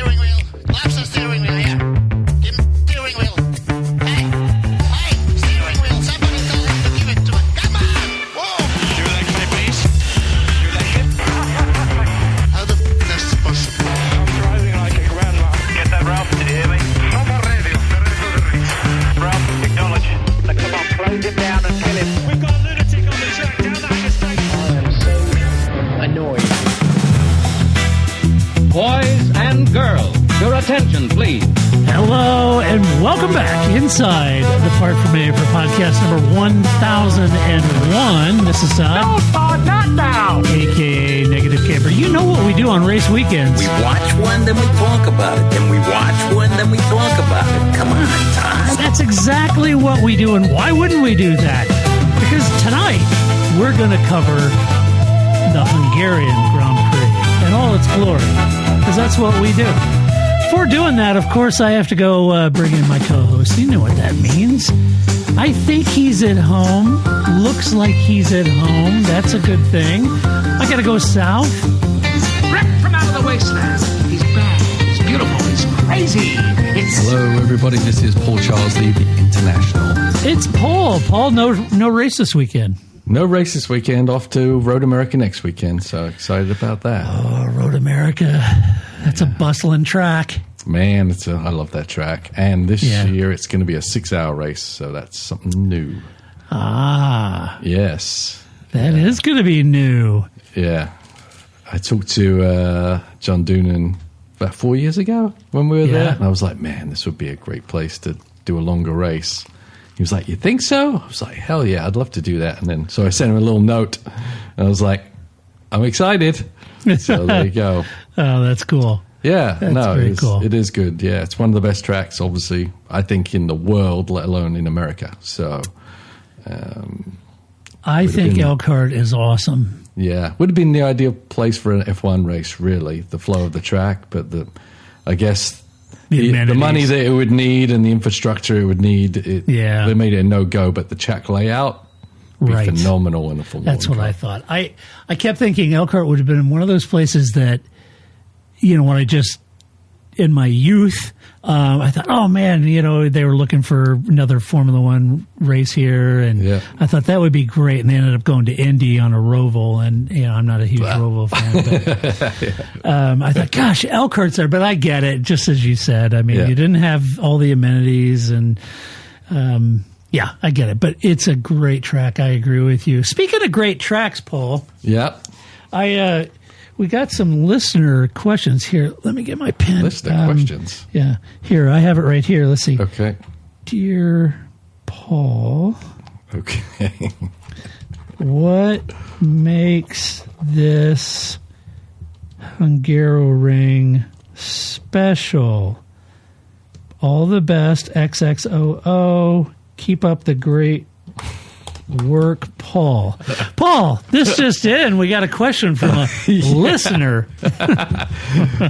steering wheel. Lapse the steering wheel, yeah. Give him steering wheel. Hey, steering wheel. Somebody tell him to give it to him. Come on! Whoa! Your leg, my please. Your leg hip. How the f*** that's possible? I'm driving like a grandma. Get that, Ralph? Did you hear me? Proper radio. Ralph, acknowledge. Now, come on, close him down and kill him. We've got a lunatic on the track. Down that mistake. I am so annoyed. Boys and girls, your attention, please. Hello and welcome back inside the Park for Mayor for podcast number 1001. This is Todd. No, not now. AKA Negative Camper. You know what we do on race weekends. We watch one, then we talk about it. Then we watch one, then we talk about it. Come on, Todd. That's exactly what we do, and why wouldn't we do that? Because tonight we're going to cover the Hungarian Grand Prix in all its glory, because that's what we do. Before doing that, of course, I have to go bring in my co-host. You know what that means. I think he's at home. Looks like he's at home. That's a good thing. I got to go south. Ripped from out of the wasteland. He's bad. He's beautiful. He's crazy. Hello, everybody. This is Paul Charles Lee, the International. It's Paul. Paul, no race this weekend. No race this weekend. Off to Road America next weekend. So excited about that. Oh, Road America. That's a bustling track. Man, I love that track. And this year it's going to be a 6-hour race. So that's something new. Ah. Yes. That is going to be new. Yeah. I talked to John Doonan about 4 years ago when we were there. And I was like, man, this would be a great place to do a longer race. He was like, you think so? I was like, hell yeah, I'd love to do that. And then, so I sent him a little note. And I was like, I'm excited. So there you go. Oh, that's cool. Yeah, that's cool. It is good. Yeah, it's one of the best tracks, obviously, I think, in the world, let alone in America. So, I think Elkhart is awesome. Yeah, would have been the ideal place for an F1 race, really, the flow of the track. But I guess the money that it would need and the infrastructure it would need, they made it a no-go. But the track layout would be phenomenal in a Formula That's 1 what car. I thought. I kept thinking Elkhart would have been one of those places that, you know, when I just, in my youth, I thought, oh man, you know, they were looking for another Formula One race here, and I thought that would be great. And they ended up going to Indy on a Roval, and you know, I'm not a huge Roval fan, but I thought, gosh, Elkhart's there, but I get it, just as you said. I mean, you didn't have all the amenities, and yeah, I get it. But it's a great track. I agree with you. Speaking of great tracks, Paul. Yeah. We got some listener questions here. Let me get my pen. Listener questions? Yeah. Here, I have it right here. Let's see. Okay. Dear Paul. Okay. What makes this Hungaroring special? All the best, XXOO. Keep up the great work, Paul. Paul, this just in. We got a question from a listener.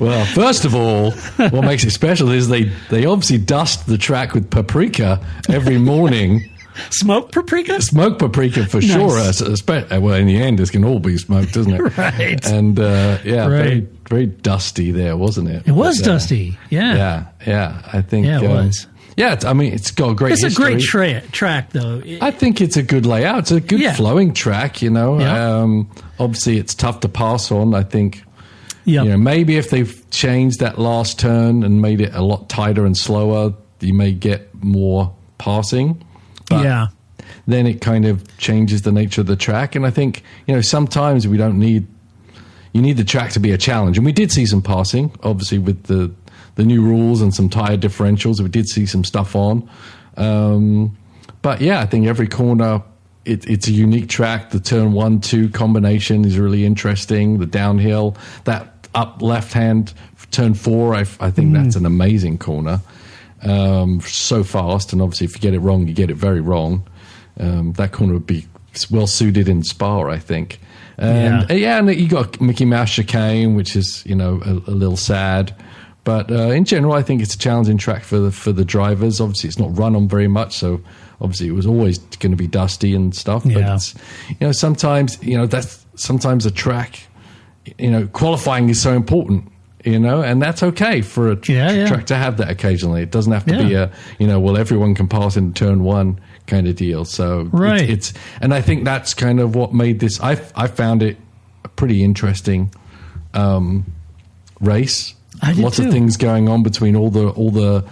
Well, first of all, what makes it special is they obviously dust the track with paprika every morning. Smoked paprika? Smoked paprika for sure. Well, in the end, this can all be smoked, doesn't it? Right. And very, very dusty there, wasn't it? It was dusty. Yeah. Yeah. I think. Yeah, it was. Yeah, I mean, it's got a great history. It's a great track, though. I think it's a good layout. It's a good flowing track, you know. Yeah. Obviously, it's tough to pass on. I think, you know, maybe if they've changed that last turn and made it a lot tighter and slower, you may get more passing. But then it kind of changes the nature of the track. And I think, you know, sometimes you need the track to be a challenge. And we did see some passing, obviously, with the new rules and some tire differentials. We did see some stuff on. But yeah, I think every corner, it's a unique track. The turn 1-2 combination is really interesting. The downhill, that up left-hand turn 4, I think that's an amazing corner. So fast, and obviously if you get it wrong, you get it very wrong. That corner would be well suited in Spa, I think. And you got Mickey Mouse chicane, which is, you know, a little sad. But in general, I think it's a challenging track for the drivers. Obviously, it's not run on very much, so obviously it was always going to be dusty and stuff. But it's, you know, sometimes, you know, that's sometimes a track. You know, qualifying is so important and that's okay for a track to have that occasionally. It doesn't have to be a, everyone can pass in turn one kind of deal. So it's and I think that's kind of what made this. I found it a pretty interesting race. Lots of things going on between all the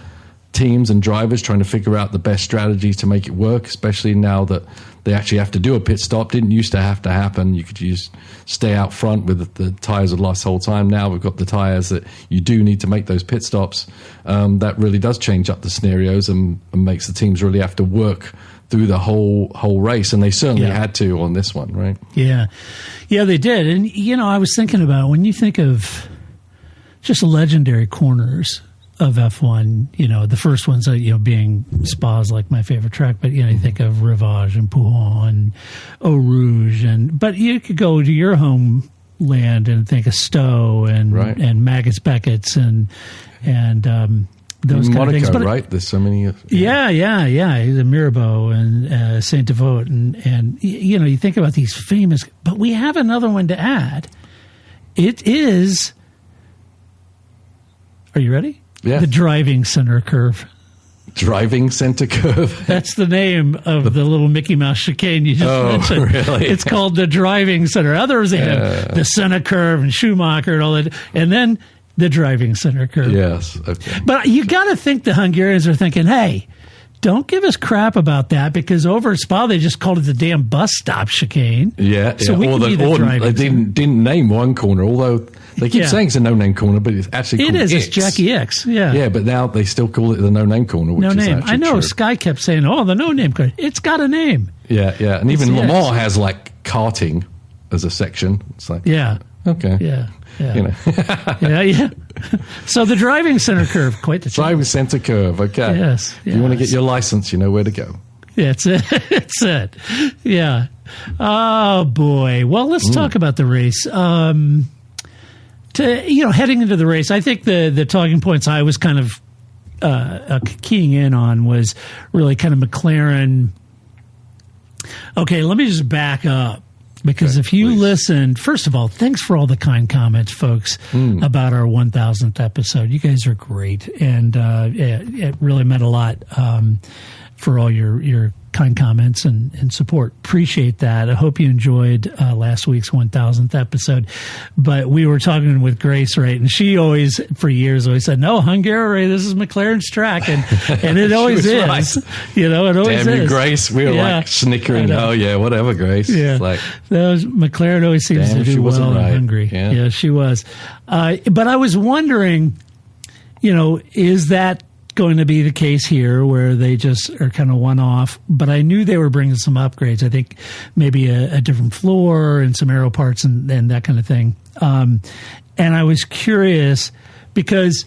teams and drivers trying to figure out the best strategies to make it work, especially now that they actually have to do a pit stop. Didn't used to have to happen. You could just stay out front with the tyres that last the whole time. Now we've got the tyres that you do need to make those pit stops. That really does change up the scenarios and makes the teams really have to work through the whole race, and they certainly had to on this one, right? Yeah, they did. And I was thinking about when you think of just legendary corners of F1, the first ones, being Spa's like my favorite track, but, you think of Rivage and Pouhon and Eau Rouge, but you could go to your homeland and think of Stowe and Magus Beckett's and those kind of things. But right? There's so many. The Mirabeau and Saint Devote, and you think about these famous, but we have another one to add. It is. Are you ready? Yeah. The driving center curve. Driving center curve? That's the name of the little Mickey Mouse chicane you just mentioned. Really? It's called the driving center. Others have the center curve and Schumacher and all that. And then the driving center curve. Yes. Okay. But you got to think the Hungarians are thinking, hey, don't give us crap about that, because over at Spa they just called it the damn bus stop chicane. Yeah. So we can be the driving. They didn't name one corner, although they keep saying it's a no-name corner, but it's actually called X. It's Jackie X. Yeah. Yeah, but now they still call it the no-name corner, which is actually I know. True. Sky kept saying, the no-name corner. It's got a name. Yeah, yeah. And even Le Mans has like karting as a section. It's like, okay. Yeah. Yeah. So the driving center curve, quite the change. Driving center curve, okay. Yes. If you want to get your license, you know where to go. That's it. That's it. Yeah. Oh, boy. Well, let's talk about the race. Heading into the race, I think the talking points I was kind of keying in on was really kind of McLaren. Okay, let me just back up. Because if you listened, first of all, thanks for all the kind comments, folks, about our 1000th episode. You guys are great, and it really meant a lot for all your kind comments and support. Appreciate that. I hope you enjoyed last week's 1000th episode. But we were talking with Grace, right? And she always, for years, said, no, Hungaroring, this is McLaren's track. And it always is. Right. It always is. Damn you, Grace. We were like snickering, whatever, Grace. Yeah. Like, McLaren always seems to do well in Hungary. Yeah, she was. But I was wondering, is that going to be the case here where they just are kind of one-off? But I knew they were bringing some upgrades. I think maybe a different floor and some aero parts and that kind of thing. And I was curious because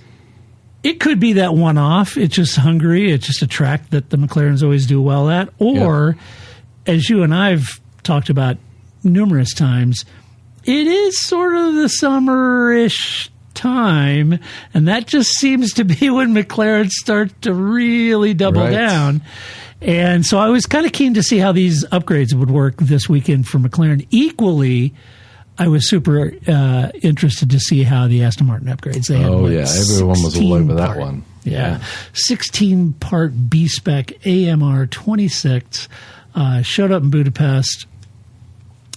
it could be that one-off. It's just Hungary. It's just a track that the McLarens always do well at. Or, as you and I've talked about numerous times, it is sort of the summer-ish time, and that just seems to be when McLaren start to really double down. And so I was kind of keen to see how these upgrades would work this weekend for McLaren. Equally, I was super interested to see how the Aston Martin upgrades. They had, everyone was all over that one. Yeah. 16-part B-Spec AMR 26 showed up in Budapest.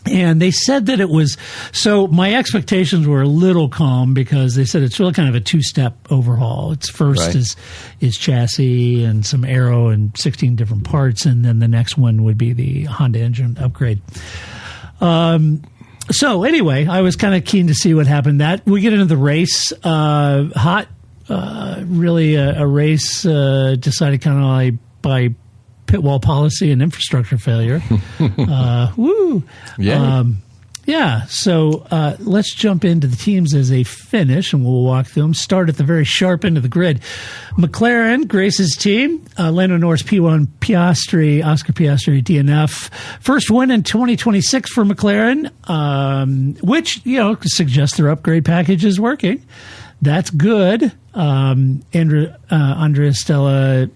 And they said that it was, so my expectations were a little calm because they said it's really kind of a two-step overhaul. It's first is chassis and some aero and 16 different parts, and then the next one would be the Honda engine upgrade. So anyway, I was kind of keen to see what happened. That we get into the race, really a race decided kind of like by pit wall policy and infrastructure failure. Woo! Yeah. So let's jump into the teams as they finish, and we'll walk through them. Start at the very sharp end of the grid. McLaren, Grace's team, Lando Norris, P1, Piastri, Oscar Piastri, DNF. First win in 2026 for McLaren, which, suggests their upgrade package is working. That's good. Andrea Stella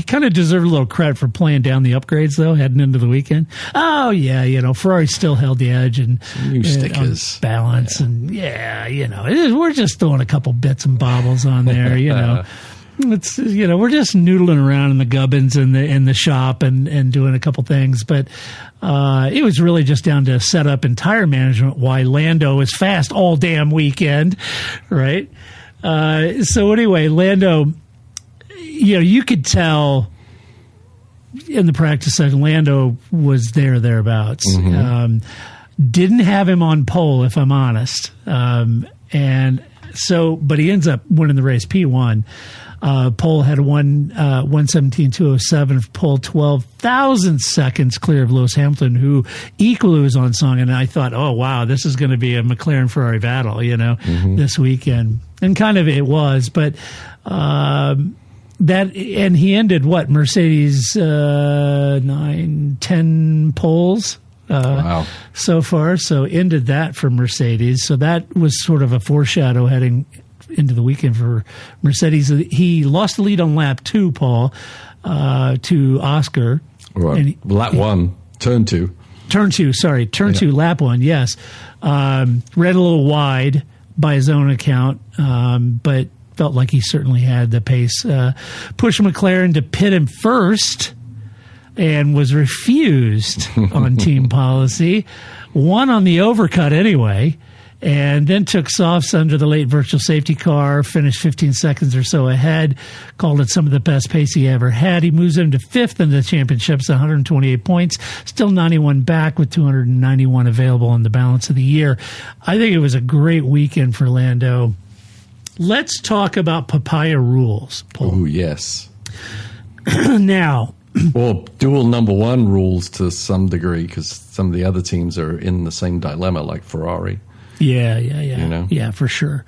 kind of deserved a little credit for playing down the upgrades, though, heading into the weekend. Oh, yeah, Ferrari still held the edge and new stickers, balance, and we're just throwing a couple bits and bobbles on there, It's we're just noodling around in the gubbins in the shop and doing a couple things, but it was really just down to setup and tire management. Why Lando is fast all damn weekend, right? So anyway, Lando, you could tell in the practice session, Lando was thereabouts. Mm-hmm. Didn't have him on pole, if I'm honest, and so, but he ends up winning the race. P1. Pole had 1:17.207, pole 12,000 seconds clear of Lewis Hamilton, who equally was on song. And I thought, oh, wow, this is going to be a McLaren Ferrari battle, this weekend. And kind of it was. But and he ended Mercedes 9-10 poles. Wow. So far. So ended that for Mercedes. So that was sort of a foreshadow heading into the weekend for Mercedes. He lost the lead on lap 2, Paul, to Oscar. Right. Lap 1, turn 2. Turn 2, lap 1, yes. Ran a little wide by his own account, but felt like he certainly had the pace. Pushed McLaren to pit him first and was refused on team policy. Won on the overcut anyway. And then took softs under the late virtual safety car, finished 15 seconds or so ahead, called it some of the best pace he ever had. He moves into 5th in the championships, 128 points, still 91 back with 291 available in the balance of the year. I think it was a great weekend for Lando. Let's talk about papaya rules, Paul. Oh, yes. Now. Or dual number 1 rules to some degree, because some of the other teams are in the same dilemma, like Ferrari. Yeah. Yeah, for sure.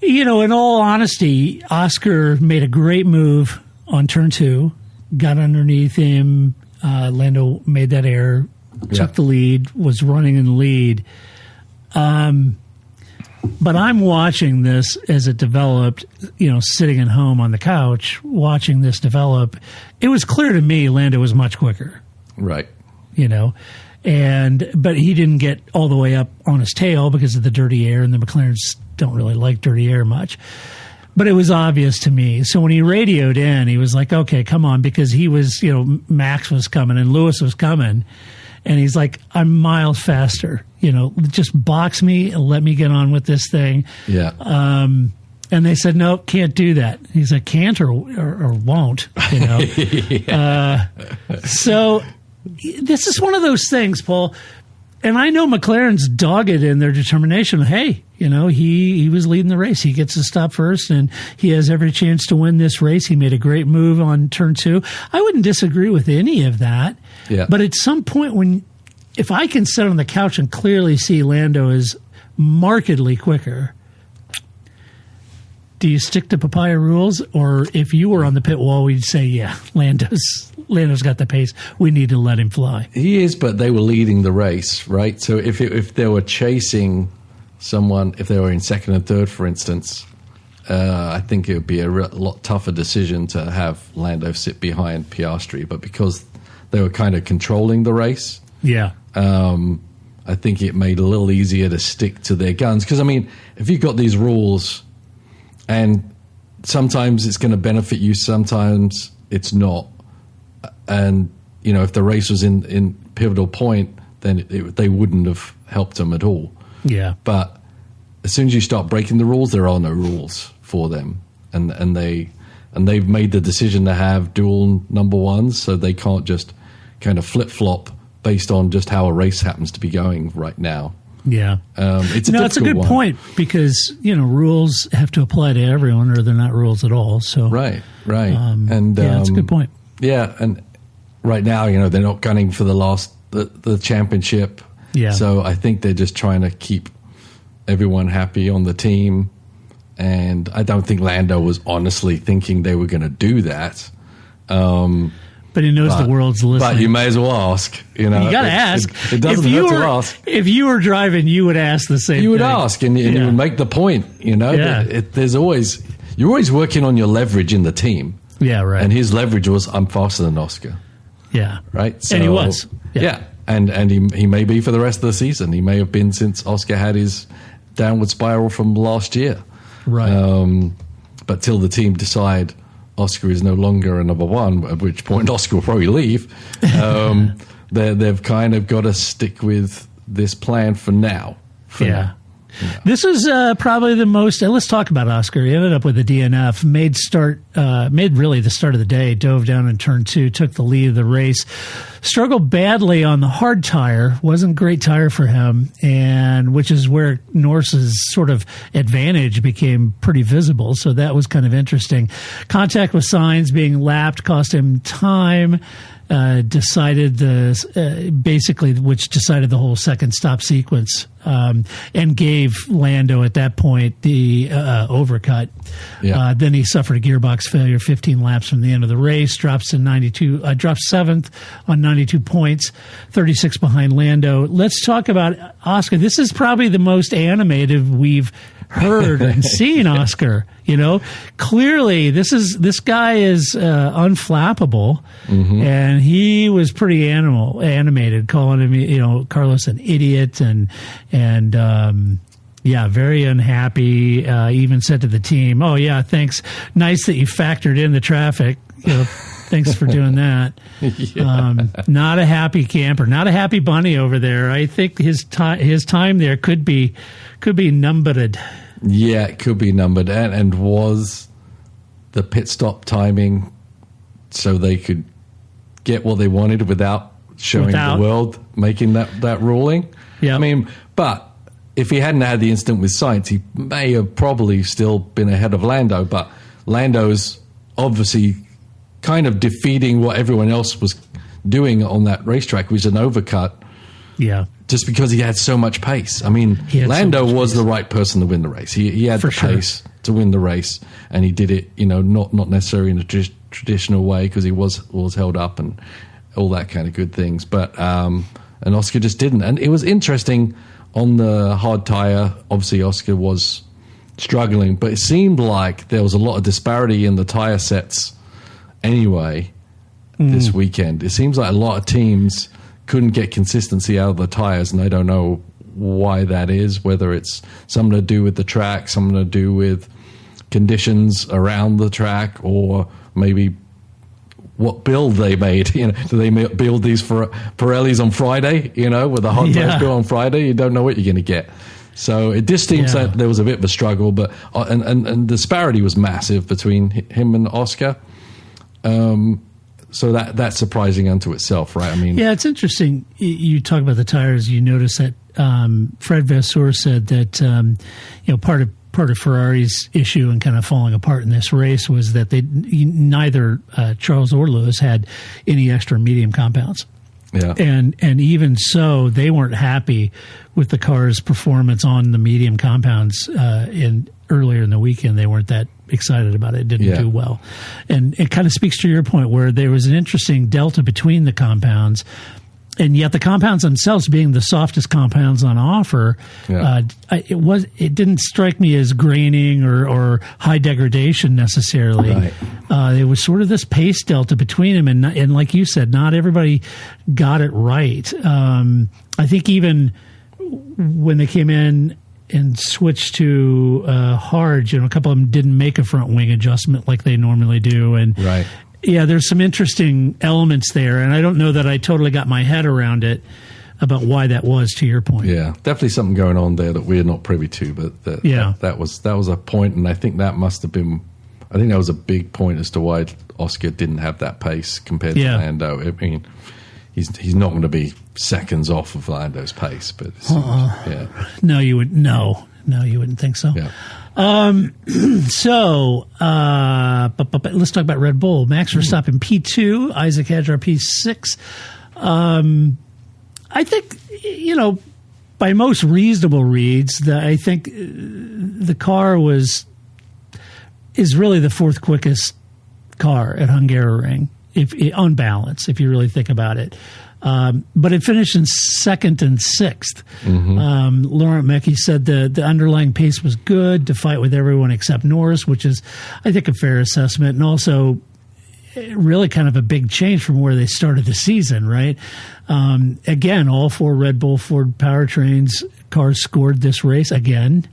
In all honesty, Oscar made a great move on turn 2, got underneath him. Lando made that error, took the lead, was running in the lead. But I'm watching this as it developed, sitting at home on the couch, watching this develop. It was clear to me Lando was much quicker. Right. But he didn't get all the way up on his tail because of the dirty air, and the McLarens don't really like dirty air much. But it was obvious to me. So when he radioed in, he was like, okay, come on, because he was, Max was coming and Lewis was coming. And he's like, I'm miles faster, just box me and let me get on with this thing. Yeah. And they said, no, can't do that. He's like, can't or won't, So this is one of those things, Paul. And I know McLaren's dogged in their determination. Hey, he was leading the race. He gets to stop first, and he has every chance to win this race. He made a great move on turn 2. I wouldn't disagree with any of that. Yeah. But at some point, if I can sit on the couch and clearly see Lando is markedly quicker, do you stick to papaya rules? Or if you were on the pit wall, we'd say, yeah, Lando's got the pace. We need to let him fly. He is, but they were leading the race, right? So if they were chasing someone, if they were in second and third, for instance, I think it would be a lot tougher decision to have Lando sit behind Piastri. But because they were kind of controlling the race, I think it made it a little easier to stick to their guns. Because, if you've got these rules, and sometimes it's going to benefit you, sometimes it's not. And, if the race was in pivotal point, then they wouldn't have helped them at all. Yeah. But as soon as you start breaking the rules, there are no rules for them. And they've made the decision to have dual number 1s, so they can't just kind of flip-flop based on just how a race happens to be going right now. Yeah. It's a good point, because, rules have to apply to everyone, or they're not rules at all. So Right. That's a good point. Yeah, and right now, they're not gunning for the championship. Yeah. So I think they're just trying to keep everyone happy on the team. And I don't think Lando was honestly thinking they were going to do that. But he knows the world's listening. But you may as well ask. You got to ask. It doesn't hurt to ask. If you were driving, you would ask the same thing. You would ask, and you would make the point. Yeah. You're always working on your leverage in the team. Yeah, right. And his leverage was, I'm faster than Oscar. Yeah. Right? So, and he was. Yeah. And he may be for the rest of the season. He may have been since Oscar had his downward spiral from last year. Right. But till the team decide Oscar is no longer a number one, at which point Oscar will probably leave, they've kind of got to stick with this plan for now. Yeah. This is probably the most. Let's talk about Oscar. He ended up with a DNF. Made really the start of the day. Dove down in turn 2. Took the lead of the race. Struggled badly on the hard tire. Wasn't a great tire for him, and which is where Norris's sort of advantage became pretty visible. So that was kind of interesting. Contact with Sainz being lapped cost him time. Decided which decided the whole second stop sequence, and gave Lando at that point the overcut. Yeah. Then he suffered a gearbox failure 15 laps from the end of the race, drops 7th on 92 points, 36 behind Lando. Let's talk about Oscar. This is probably the most animated we've heard and seen Oscar. Clearly this guy is unflappable, and he was pretty animated, calling him, Carlos an idiot, and very unhappy. Even said to the team, "Oh yeah, thanks. Nice that you factored in the traffic. Thanks for doing that." Not a happy camper, not a happy bunny over there. I think his time there could be numbered. Yeah, it could be numbered. And was the pit stop timing so they could get what they wanted without showing the world making that ruling? Yeah. I mean, but if he hadn't had the incident with Sainz, he may have probably still been ahead of Lando. But Lando's obviously kind of defeating what everyone else was doing on that racetrack, which is an overcut. Yeah. Just because he had so much pace. I mean, Lando was the right person to win the race. He had the pace to win the race, and he did it, not necessarily in a traditional way because he was held up and all that kind of good things. But and Oscar just didn't. And it was interesting on the hard tire. Obviously, Oscar was struggling, but it seemed like there was a lot of disparity in the tire sets anyway this weekend. It seems like a lot of teams couldn't get consistency out of the tires, and I don't know why that is, whether it's something to do with the track, something to do with conditions around the track, or maybe what build they made. Do they build these for Pirellis on Friday, with a hot tires build on Friday? You don't know what you're going to get. So it just seems that there was a bit of a struggle, but and the disparity was massive between him and Oscar. So that's surprising unto itself, right? I mean, yeah, it's interesting. You talk about the tires. You notice that Fred Vasseur said that part of Ferrari's issue and kind of falling apart in this race was that neither Charles or Lewis had any extra medium compounds. Yeah, and even so, they weren't happy with the car's performance on the medium compounds. Earlier in the weekend, they weren't that excited about it. It didn't do well. And it kind of speaks to your point where there was an interesting delta between the compounds, and yet the compounds themselves being the softest compounds on offer, it didn't strike me as graining or high degradation necessarily. Right. There was sort of this pace delta between them, and like you said, not everybody got it right. I think even when they came in and switched to hard, a couple of them didn't make a front wing adjustment like they normally do. And there's some interesting elements there. And I don't know that I totally got my head around it about why that was, to your point. Yeah, definitely something going on there that we're not privy to. But that was a point, and I think that must have been, I think that was a big point as to why Oscar didn't have that pace compared to Lando. I mean, he's not going to be seconds off of Lando's pace, but no, you would you wouldn't think so. Yeah. But let's talk about Red Bull. Max Verstappen P2, Isaac Hadjar P6. I think by most reasonable reads, I think the car is really the fourth quickest car at Hungaroring. On balance, if you really think about it. But it finished in second and sixth. Laurent Mecchi said the underlying pace was good to fight with everyone except Norris, which is, I think, a fair assessment. And also, really kind of a big change from where they started the season, right? Again, all 4 Red Bull Ford powertrains cars scored this race again.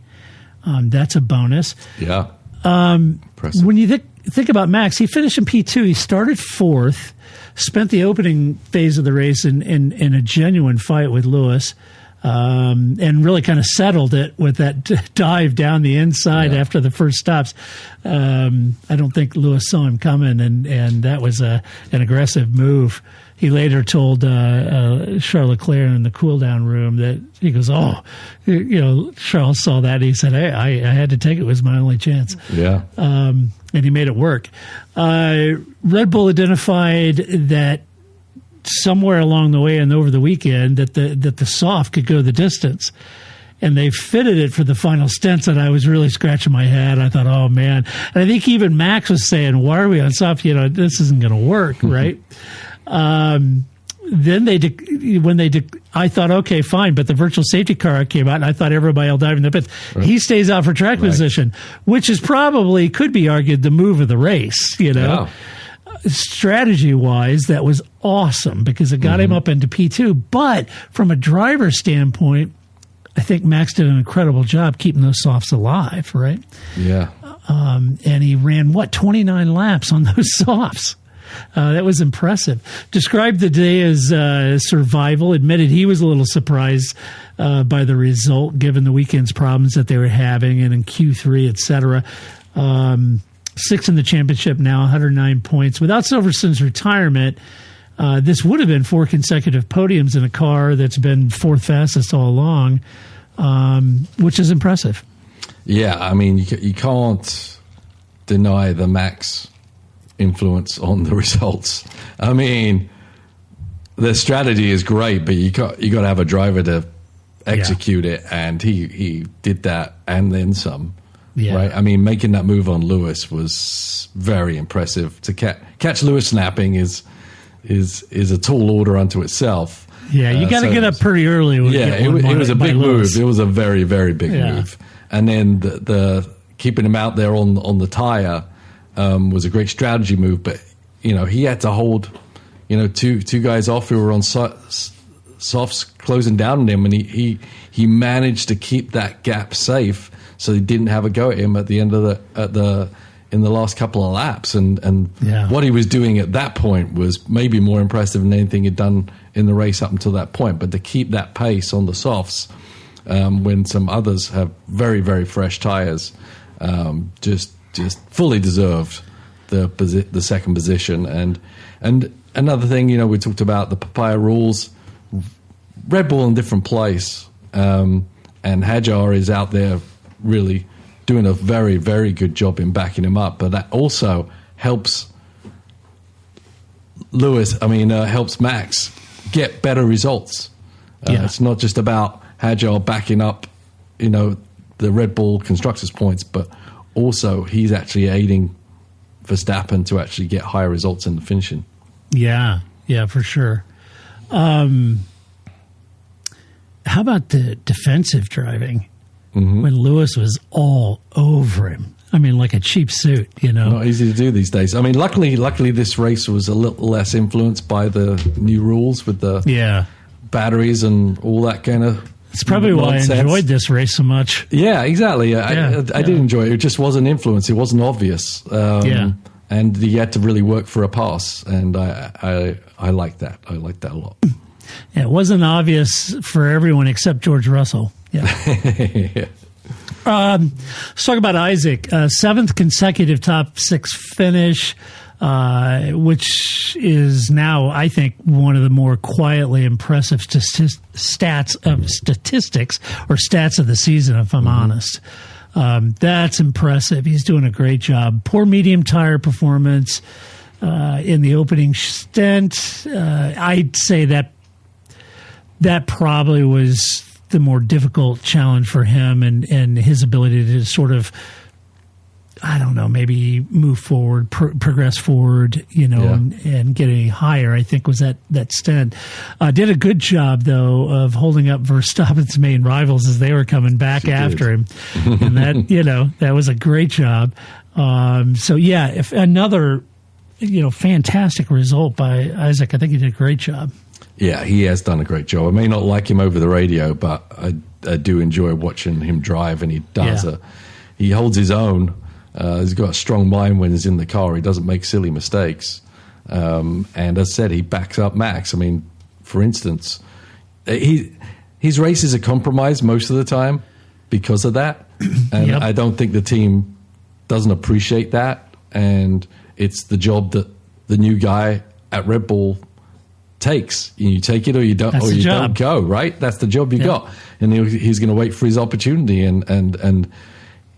That's a bonus. Yeah. Impressive. When you think about Max, he finished in P2. He started 4th, spent the opening phase of the race in a genuine fight with Lewis, and really kind of settled it with that dive down the inside after the first stops. I don't think Lewis saw him coming, and that was an aggressive move. He later told Charles Leclerc in the cool-down room that he goes, Charles saw that. And he said, hey, I had to take it. It was my only chance. Yeah. And he made it work. Red Bull identified that somewhere along the way and over the weekend that the soft could go the distance. And they fitted it for the final stints, and I was really scratching my head. I thought, oh, man. And I think even Max was saying, why are we on soft? This isn't going to work, right? Then I thought, okay, fine, but the virtual safety car came out, and I thought everybody will dive in the pits. Right. He stays out for track position, which is probably, could be argued, the move of the race, Yeah. Strategy-wise, that was awesome because it got him up into P2. But from a driver standpoint, I think Max did an incredible job keeping those softs alive, right? Yeah. And he ran, 29 laps on those softs. That was impressive. Described the day as survival. Admitted he was a little surprised by the result, given the weekend's problems that they were having, and in Q3, etc. 6th in the championship now, 109 points. Without Silverstone's retirement, this would have been 4 consecutive podiums in a car that's been 4th fastest all along, which is impressive. Yeah, I mean, you can't deny the Max influence on the results. I mean, the strategy is great, but you got to have a driver to execute it, and he did that and then some. Yeah. Right. I mean, making that move on Lewis was very impressive. To catch Lewis snapping is a tall order unto itself. Yeah, you got to get up pretty early. It was a big move. It was a very, very big move. And then the keeping him out there on the tire was a great strategy move. But he had to hold two guys off who were on softs closing down on him, and he managed to keep that gap safe. So they didn't have a go at him at the end of in the last couple of laps, and what he was doing at that point was maybe more impressive than anything he'd done in the race up until that point. But to keep that pace on the softs when some others have very, very fresh tires, just fully deserved the second position. And another thing, we talked about the papaya rules. Red Bull in a different place, and Hajar is out there really doing a very, very good job in backing him up. But that also helps helps Max get better results. It's not just about Hajar backing up, the Red Bull Constructors points, but also he's actually aiding Verstappen to actually get higher results in the finishing. Yeah, for sure. How about the defensive driving? When Lewis was all over him. I mean, like a cheap suit, Not easy to do these days. I mean, luckily this race was a little less influenced by the new rules with the batteries and all that kind of It's probably nonsense. Why I enjoyed this race so much. Yeah, exactly. I did enjoy it. It just wasn't influenced. It wasn't obvious. And you had to really work for a pass, and I like that. I like that a lot. Yeah, it wasn't obvious for everyone except George Russell. Yeah. Let's talk about Isaac. 7th consecutive top 6 finish, which is now, I think, one of the more quietly impressive stats of the season, if I'm honest. That's impressive. He's doing a great job. Poor medium tire performance in the opening stint. I'd say that probably was the more difficult challenge for him, and his ability to sort of, I don't know, maybe move forward, progress forward, and get any higher, I think was that stint. Did a good job, though, of holding up Verstappen's main rivals as they were coming back after him. And that, that was a great job. If another fantastic result by Isaac. I think he did a great job. Yeah, he has done a great job. I may not like him over the radio, but I do enjoy watching him drive, and he does. He holds his own. He's got a strong mind when he's in the car. He doesn't make silly mistakes. And as I said, he backs up Max. I mean, for instance, his races are compromised most of the time because of that. And I don't think the team doesn't appreciate that. And it's the job that the new guy at Red Bull takes. You take it or you don't, don't go, right? That's the job you got. And he's going to wait for his opportunity, and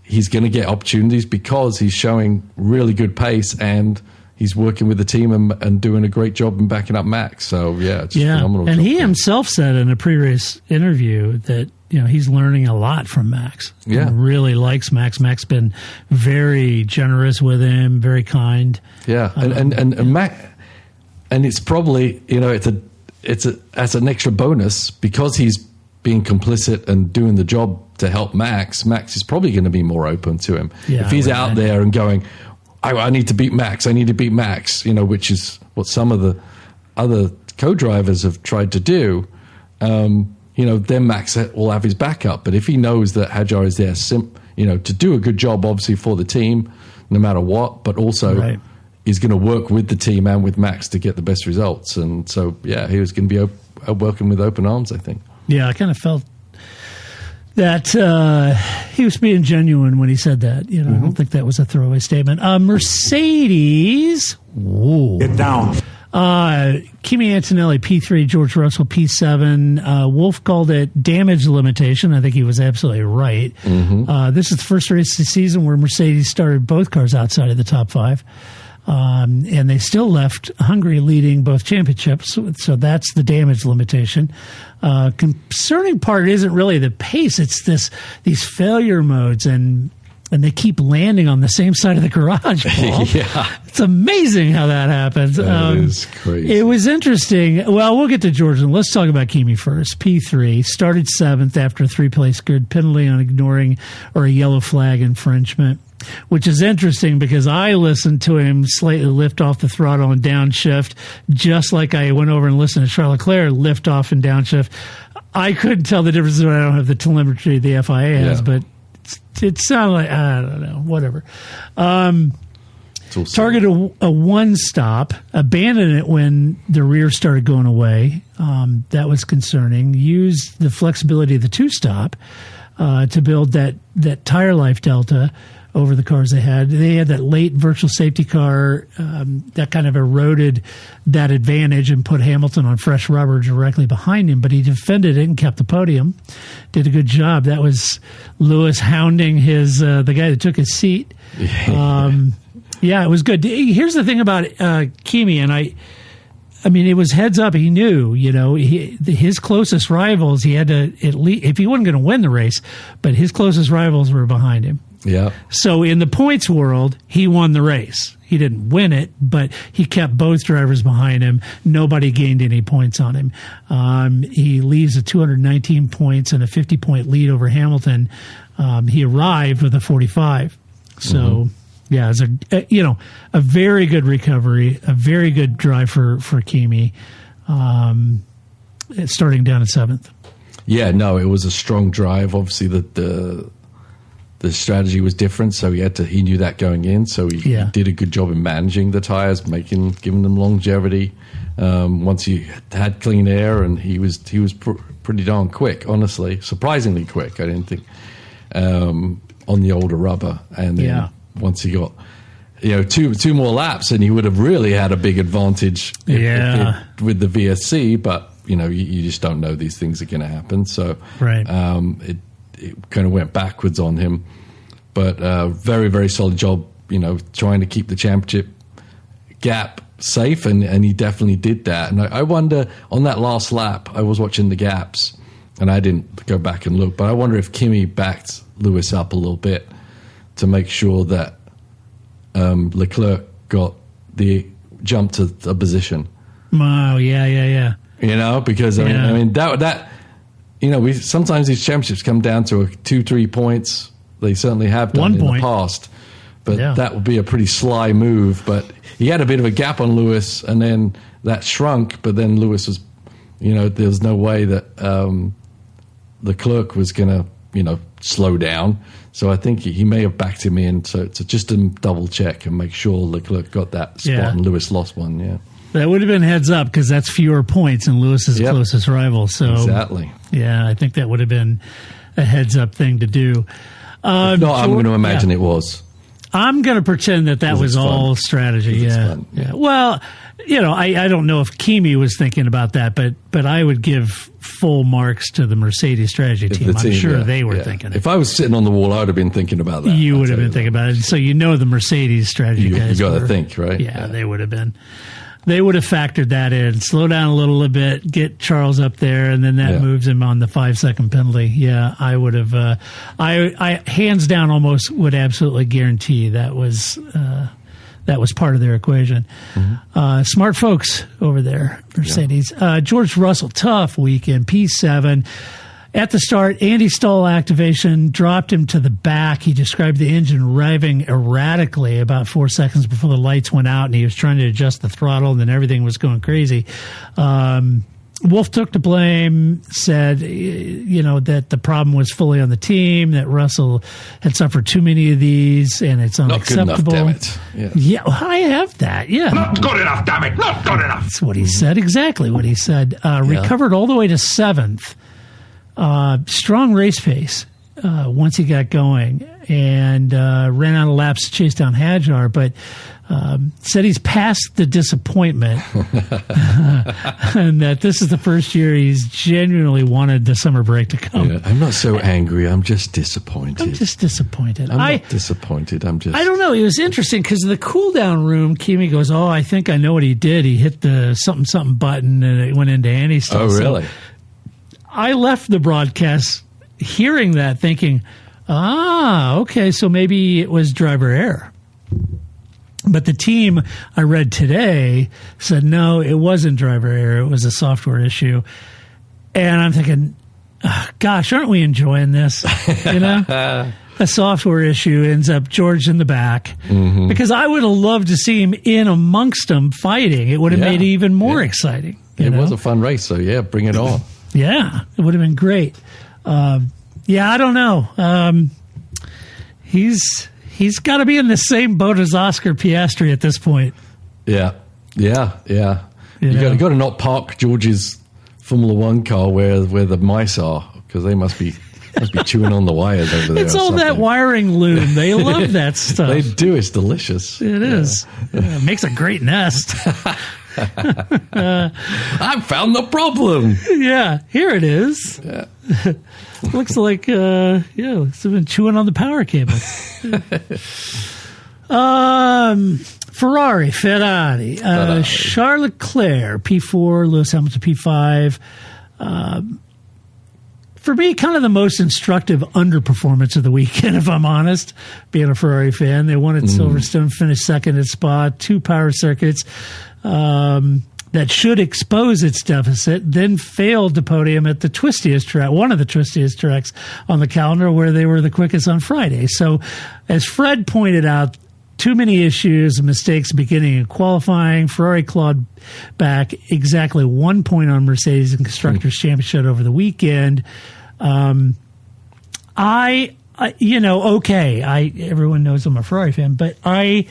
he's going to get opportunities because he's showing really good pace, and he's working with the team and doing a great job in backing up Max. So, it's phenomenal. And he himself said in a pre-race interview that, he's learning a lot from Max. Yeah. He really likes Max. Max been very generous with him, very kind. Yeah. And Max, and it's probably, it's as an extra bonus because he's being complicit and doing the job to help Max. Max is probably going to be more open to him. Yeah, if he's out there and going, I need to beat Max, which is what some of the other co-drivers have tried to do, then Max will have his backup. But if he knows that Hajar is there, to do a good job, obviously, for the team, no matter what, but also is going to work with the team and with Max to get the best results. And so, he was going to be welcomed with open arms, I think. Yeah, I kind of felt that he was being genuine when he said that. I don't think that was a throwaway statement. Mercedes. Whoa. Get down. Kimi Antonelli, P3, George Russell, P7. Wolf called it damage limitation. I think he was absolutely right. This is the first race of the season where Mercedes started both cars outside of the top 5. And they still left Hungary leading both championships. So that's the damage limitation. Concerning part isn't really the pace. It's these failure modes, and they keep landing on the same side of the garage, Paul. It's amazing how that happens. That is crazy. It was interesting. Well, we'll get to Georgia. Let's talk about Kimi first. P3 started 7th after a 3-place grid penalty on ignoring or a yellow flag infringement, which is interesting because I listened to him slightly lift off the throttle and downshift, just like I went over and listened to Charles Leclerc lift off and downshift. I couldn't tell the difference when I don't have the telemetry the FIA has, but it sounded like, I don't know, whatever. Targeted a 1-stop, abandoned it when the rear started going away. That was concerning. Used the flexibility of the 2-stop to build that tire life delta over the cars they had. They had that late virtual safety car that kind of eroded that advantage and put Hamilton on fresh rubber directly behind him, but he defended it and kept the podium. Did a good job. That was Lewis hounding the guy that took his seat. It was good. Here's the thing about Kimi, and I mean, it was heads up. He knew, his closest rivals, he had to, at least, if he wasn't going to win the race, but his closest rivals were behind him. Yeah. So in the points world, he won the race. He didn't win it, but he kept both drivers behind him. Nobody gained any points on him. He leaves a 219 points and a 50-point lead over Hamilton. He arrived with a 45. So, it's a very good recovery, a very good drive for Kimi, starting down at 7th. Yeah, no, it was a strong drive. Obviously, the strategy was different, so he knew that going in. So he did a good job in managing the tires, giving them longevity. Once he had clean air, and he was pretty darn quick, honestly, surprisingly quick. I didn't think on the older rubber, and then once he got two more laps, and he would have really had a big advantage with the VSC. But you just don't know these things are going to happen. So it kind of went backwards on him, but very, very solid job, trying to keep the championship gap safe, and he definitely did that. And I wonder, on that last lap, I was watching the gaps, and I didn't go back and look, but I wonder if Kimi backed Lewis up a little bit to make sure that Leclerc got the jump to a position. Wow, yeah. Because I mean that. We sometimes these championships come down to 2-3 points. They certainly have done in the past. But that would be a pretty sly move. But he had a bit of a gap on Lewis, and then that shrunk. But then Lewis was, there was no way that Leclerc was going to, slow down. So I think he may have backed him in to just to double check and make sure Leclerc got that spot and Lewis lost one. Yeah, that would have been heads up because that's fewer points in Lewis's closest rival. So exactly. Yeah, I think that would have been a heads up thing to do. If not, I'm going to imagine it was. I'm going to pretend that was all strategy. Yeah. Well, I don't know if Kimi was thinking about that, but I would give full marks to the Mercedes strategy team. I'm sure they were thinking it. If I was sitting on the wall, I would have been thinking about that. You would have been thinking about it. So the Mercedes strategy guys. You got to think, right? Yeah, they would have been. They would have factored that in. Slow down a little bit, get Charles up there, and then that moves him on the 5-second penalty. Yeah, I would have. I hands down almost would absolutely guarantee that was part of their equation. Mm-hmm. Smart folks over there, Mercedes. Yeah. George Russell, tough weekend, P7. At the start, Andy stall activation dropped him to the back. He described the engine revving erratically about 4 seconds before the lights went out, and he was trying to adjust the throttle, and then everything was going crazy. Wolff took the blame, said, that the problem was fully on the team, that Russell had suffered too many of these, and it's unacceptable. Not good enough, damn it. Yeah, I have that, yeah. Not good enough, damn it, not good enough. That's what he said, exactly what he said. Recovered all the way to 7th. Strong race pace once he got going, and ran out of laps to chase down Hadjar, but said he's past the disappointment and that this is the first year he's genuinely wanted the summer break to come. Yeah, I'm not so angry. I'm just disappointed. I'm not disappointed. I don't know. It was interesting because the cool down room, Kimi goes, I think I know what he did. He hit the something button and it went into Andy's stall. Oh, really? So I left the broadcast hearing that thinking, okay, so maybe it was driver error. But the team I read today said, no, it wasn't driver error. It was a software issue. And I'm thinking, gosh, aren't we enjoying this? A software issue ends up George in the back. Mm-hmm. Because I would have loved to see him in amongst them fighting. It would have made it even more exciting. It was a fun race, so bring it on. Yeah, it would have been great. I don't know. He's got to be in the same boat as Oscar Piastri at this point. Yeah. You got to not park George's Formula One car where the mice are, because they must be chewing on the wires over there. It's all that wiring loom. They love that stuff. They do. It's delicious. It is. Yeah, it makes a great nest. I found the problem. Yeah, here it is. Yeah. Looks like it's been chewing on the power cable. Ferrari, Charles Leclerc, P4, Lewis Hamilton, P5. For me, kind of the most instructive underperformance of the weekend, if I'm honest, being a Ferrari fan. They won at Silverstone, finished second at Spa, 2 power circuits that should expose its deficit, then failed to podium at the twistiest track, one of the twistiest tracks on the calendar, where they were the quickest on Friday. So, as Fred pointed out, too many issues and mistakes beginning in qualifying. Ferrari clawed back exactly 1 point on Mercedes in Constructors' Championship over the weekend. Everyone knows I'm a Ferrari fan, but I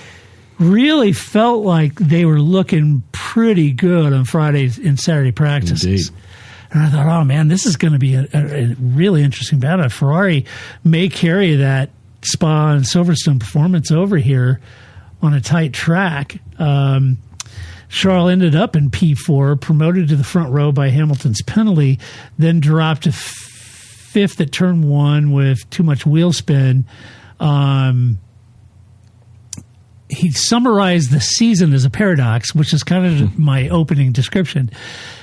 really felt like they were looking pretty good on Fridays and Saturday practices. Indeed. And I thought, oh man, this is going to be a really interesting battle. Ferrari may carry that Spa and Silverstone performance over here on a tight track. Charles ended up in P4, promoted to the front row by Hamilton's penalty, then dropped to 5th at turn 1 with too much wheel spin. He summarized the season as a paradox, which is kind of my opening description.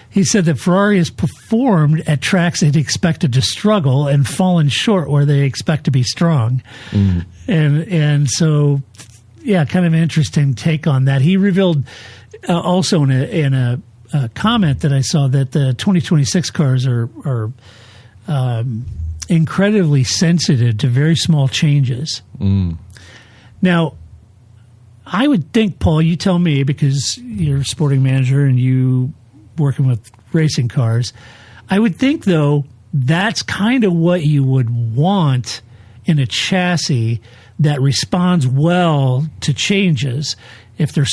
He said that Ferrari has performed at tracks they'd expected to struggle and fallen short where they expect to be strong. Mm. And so, kind of an interesting take on that. He revealed also in a comment that I saw that the 2026 cars are incredibly sensitive to very small changes. Mm. Now, I would think, Paul, you tell me, because you're a sporting manager and you working with racing cars, I would think, though, that's kind of what you would want in a chassis that responds well to changes.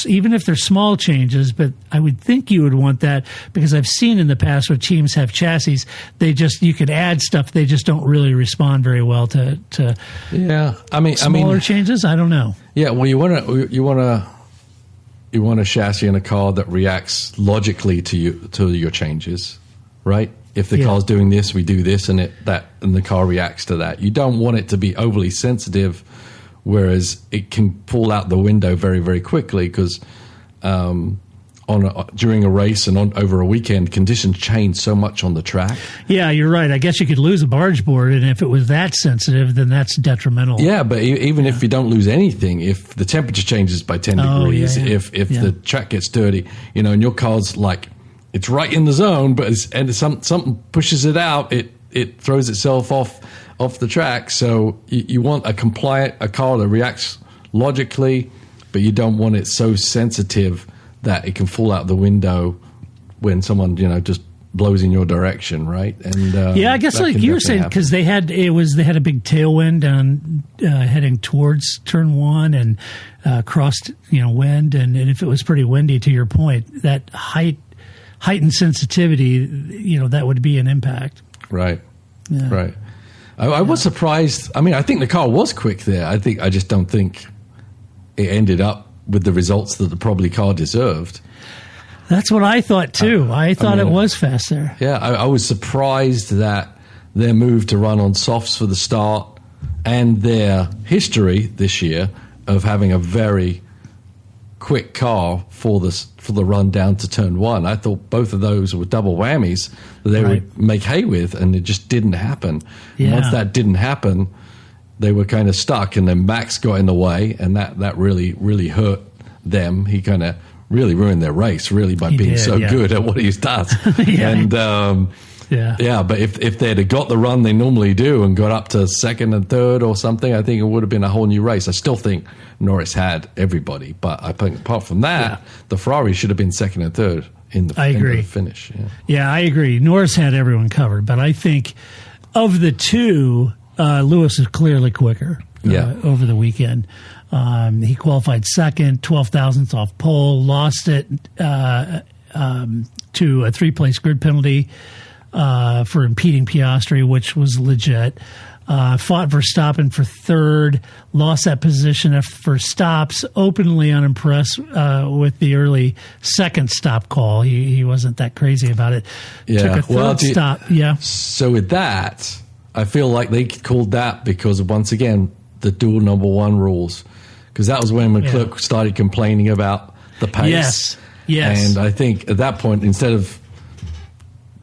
Even if they're small changes, but I would think you would want that, because I've seen in the past where teams have chassis, you could add stuff, they just don't really respond very well to smaller changes. I don't know. Yeah, well, you want a chassis in a car that reacts logically to your changes, right? If the car's doing this, we do this, and the car reacts to that. You don't want it to be overly sensitive, whereas it can pull out the window very, very quickly, because during a race and over a weekend, conditions change so much on the track. Yeah, you're right. I guess you could lose a barge board, and if it was that sensitive, then that's detrimental. Yeah, but even if you don't lose anything, if the temperature changes by 10 degrees, if the track gets dirty, and your car's like, it's right in the zone, but something pushes it out, it throws itself off the track. So you want a car that reacts logically, but you don't want it so sensitive that it can fall out the window when someone just blows in your direction, right? And I guess like you were saying, because they had a big tailwind on heading towards turn 1 and crossed wind, and if it was pretty windy, to your point, that heightened sensitivity, that would be an impact. Right. Yeah. Right. I was surprised. I mean, I think the car was quick there. I just don't think it ended up with the results that the probably car deserved. That's what I thought too. I thought it was fast there. Yeah, I was surprised that their move to run on softs for the start and their history this year of having a very quick car for the run down to turn 1. I thought both of those were double whammies that they would make hay with, and it just didn't happen. Yeah. And once that didn't happen, they were kind of stuck, and then Max got in the way, and that really, really hurt them. He kind of really ruined their race, really, by being good at what he does. And but if they'd have got the run they normally do and got up to second and third or something, I think it would have been a whole new race. I still think Norris had everybody, but I think apart from that, the Ferrari should have been second and third in the finish. Yeah, I agree. Norris had everyone covered, but I think of the two, Lewis is clearly quicker over the weekend. He qualified second, 12 thousandths off pole, lost it to a 3-place grid penalty for impeding Piastri, which was legit. Fought Verstappen for third, lost that position for stops, openly unimpressed with the early second stop call. He wasn't that crazy about it. Took a third stop. So with that, I feel like they called that because of, once again, the dual number 1 rules. Because that was when McClure started complaining about the pace. Yes. And I think at that point, instead of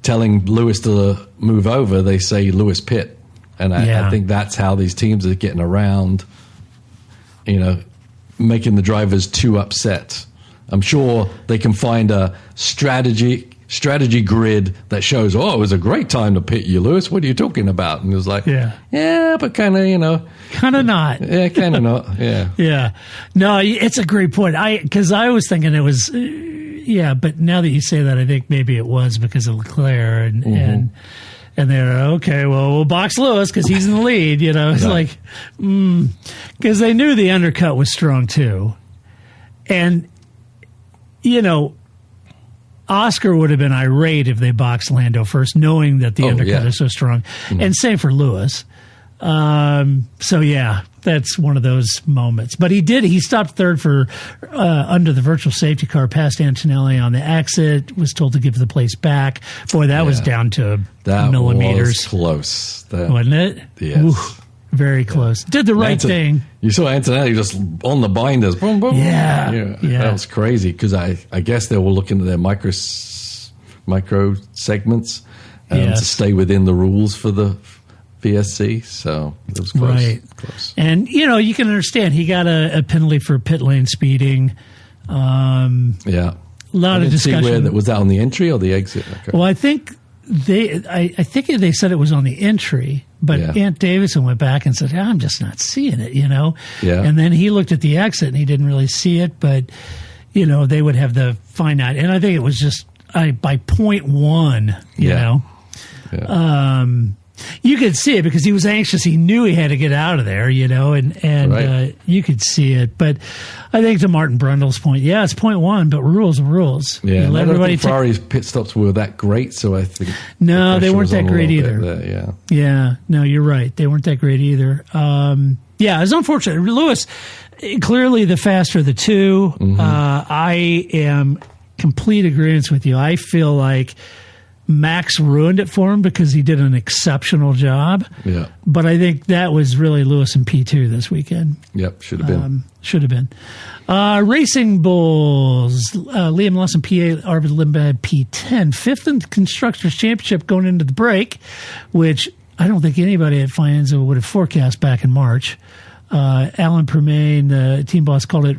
telling Lewis to move over, they say Lewis pit. And I think that's how these teams are getting around, making the drivers too upset. I'm sure they can find a strategy grid that shows, it was a great time to pit you, Lewis. What are you talking about? And it was like, but kind of, kind of not. Yeah, kind of not. Yeah. Yeah. No, it's a great point. Because I was thinking it was, but now that you say that, I think maybe it was because of Leclerc and they're okay. Well, we'll box Lewis because he's in the lead. It's like because they knew the undercut was strong too, and Oscar would have been irate if they boxed Lando first, knowing that the undercut is so strong, and same for Lewis. That's one of those moments. But he stopped third for under the virtual safety car, past Antonelli on the exit, was told to give the place back. Boy, that was down to millimeters. Was close. Wasn't it? Yes. Ooh, very close. Did the right thing. You saw Antonelli just on the binders. Boom, boom. Yeah. That was crazy because I guess they were looking at their micro segments to stay within the rules for the VSC, so it was close. Right. Close. And, you can understand he got a penalty for pit lane speeding. A lot of discussion. Was that on the entry or the exit? Okay. Well, I think I think they said it was on the entry, but Ant Davison went back and said, I'm just not seeing it, Yeah. And then he looked at the exit and he didn't really see it, but, they would have the finite. And I think it was just by 0.1, you know. Yeah. You could see it because he was anxious. He knew he had to get out of there, and you could see it. But I think to Martin Brundle's point, it's 0.1, but rules are rules. Yeah, I don't think Ferrari's pit stops were that great, so I think they weren't that great either. There, yeah, no, you're right. They weren't that great either. It's unfortunate. Lewis, clearly the faster of the two. Mm-hmm. I am complete agreement with you. I feel like Max ruined it for him because he did an exceptional job. Yeah. But I think that was really Lewis in P2 this weekend. Yep, should have been. Should have been. Racing Bulls, Liam Lawson P8, Arvid Lindblad P10. Fifth in the Constructors' Championship going into the break, which I don't think anybody at Faenza would have forecast back in March. Alan Permain, the team boss, called it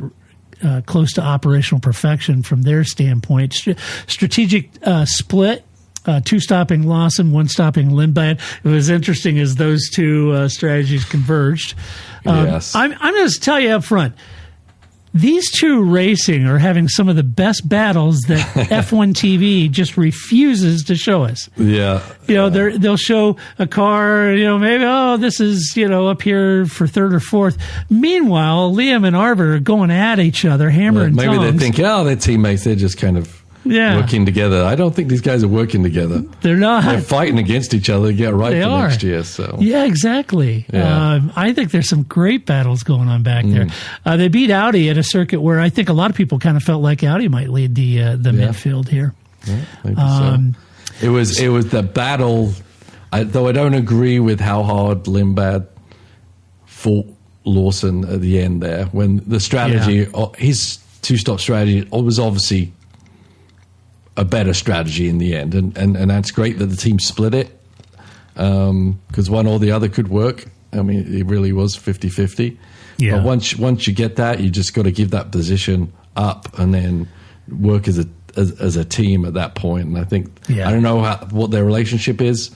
close to operational perfection from their standpoint. Strategic split. 2 stopping Lawson, 1 stopping Lindblad. It was interesting as those two strategies converged. Yes. I'm going to tell you up front, these two racing are having some of the best battles that F1 TV just refuses to show us. Yeah. They'll show a car, maybe, this is, up here for 3rd or 4th. Meanwhile, Liam and Arvid are going at each other, hammer and tongs. Maybe they think, they're teammates. They're just kind of working together. I don't think these guys are working together. They're not. They're fighting against each other to get right for next year. So yeah, exactly. Yeah. I think there's some great battles going on back there. They beat Audi at a circuit where I think a lot of people kind of felt like Audi might lead the midfield here. Yeah, maybe so. It was the battle. Though I don't agree with how hard Lindblad fought Lawson at the end there when the strategy, his 2-stop strategy was obviously a better strategy in the end, and that's great that the team split it because one or the other could work. I mean, it really was 50-50. Yeah. But once you get that, you just got to give that position up and then work as a team at that point. And I think I don't know what their relationship is,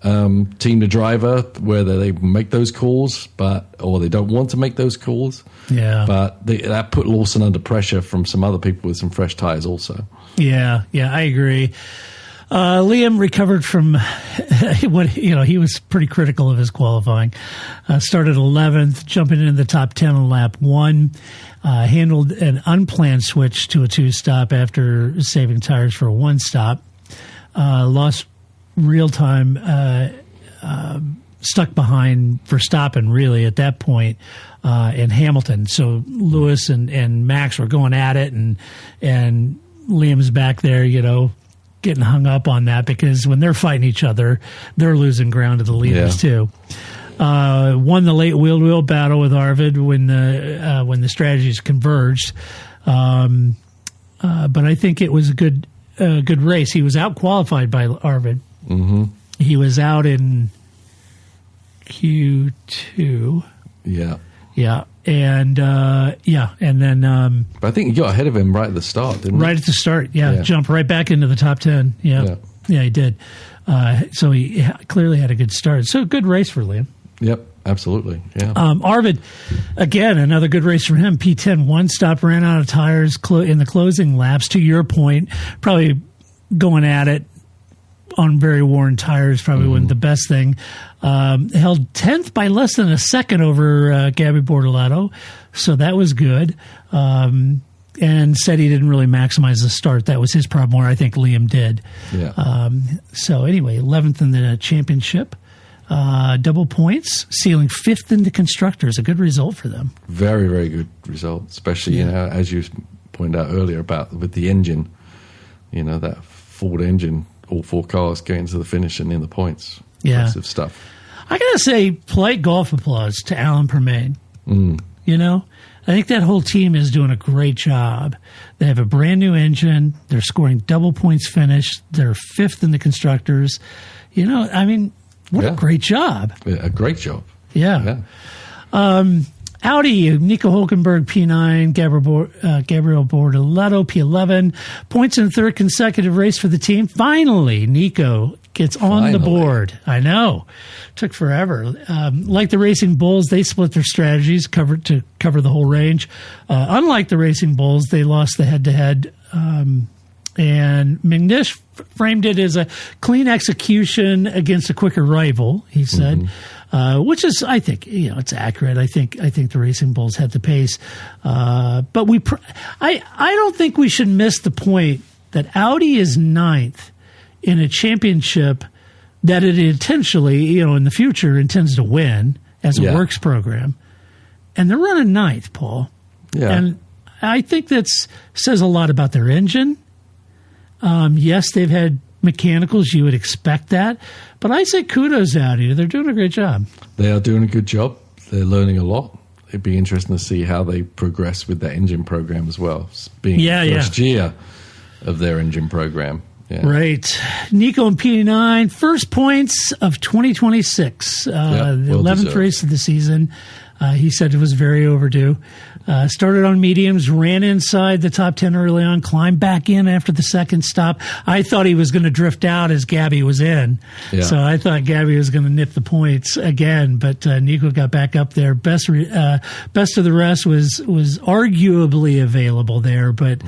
team to driver, whether they make those calls, or they don't want to make those calls. Yeah. But that put Lawson under pressure from some other people with some fresh tires also. Yeah, I agree. Liam recovered from what he was pretty critical of his qualifying. Started 11th, jumping into the top 10 on lap 1. Handled an unplanned switch to a 2-stop after saving tires for a 1-stop. Lost real time. Stuck behind Verstappen really at that point in Hamilton. So Lewis and Max were going at it, and Liam's back there, getting hung up on that because when they're fighting each other, they're losing ground to the leaders too. Won the late wheel battle with Arvid when the strategies converged. But I think it was a good race. He was out qualified by Arvid. Mm-hmm. He was out in Q2. Yeah. Yeah. And then but I think he got ahead of him right at the start, didn't he? Right at the start, jumped right back into the top 10. Yeah, he did. So he clearly had a good start. So good race for Liam. Yep, absolutely. Yeah. Arvid, again, another good race for him. P10, 1-stop, ran out of tires in the closing laps. To your point, probably going at it on very worn tires probably wasn't the best thing. Held 10th by less than a second over Gabby Bortoleto, so that was good. And said he didn't really maximize the start. That was his problem, where I think Liam did. Yeah. So anyway, 11th in the championship. Double points, sealing 5th in the Constructors. A good result for them. Very, very good result, especially, as you pointed out earlier about with the engine, that Ford engine, all 4 cars going to the finish and in the points. Yeah. Impressive stuff. I got to say, polite golf applause to Alan Permain. I think that whole team is doing a great job. They have a brand new engine. They're scoring double points finish. They're 5th in the Constructors. What a great job. Yeah, a great job. Yeah. Audi, Nico Hulkenberg, P9, Gabriel Bortoleto, P11. Points in the 3rd consecutive race for the team. Finally, Nico gets on the board. I know. Took forever. Like the Racing Bulls, they split their strategies to cover the whole range. Unlike the Racing Bulls, they lost the head-to-head. And McNish framed it as a clean execution against a quicker rival, he said, which is, I think, it's accurate. I think the Racing Bulls had the pace. But I don't think we should miss the point that Audi is 9th in a championship that it intentionally, in the future intends to win as a works program. And they're running 9th, Paul. Yeah. And I think that says a lot about their engine. Yes, they've had mechanicals. You would expect that. But I say kudos out here. They're doing a great job. They are doing a good job. They're learning a lot. It'd be interesting to see how they progress with that engine program as well, being the first year of their engine program. Yeah. Right. Nico in P9, first points of 2026, the 11th race of the season. He said it was very overdue. Started on mediums, ran inside the top 10 early on, climbed back in after the second stop. I thought he was going to drift out as Gabby was in. Yeah. So I thought Gabby was going to nip the points again, but Nico got back up there. Best of the rest was arguably available there, but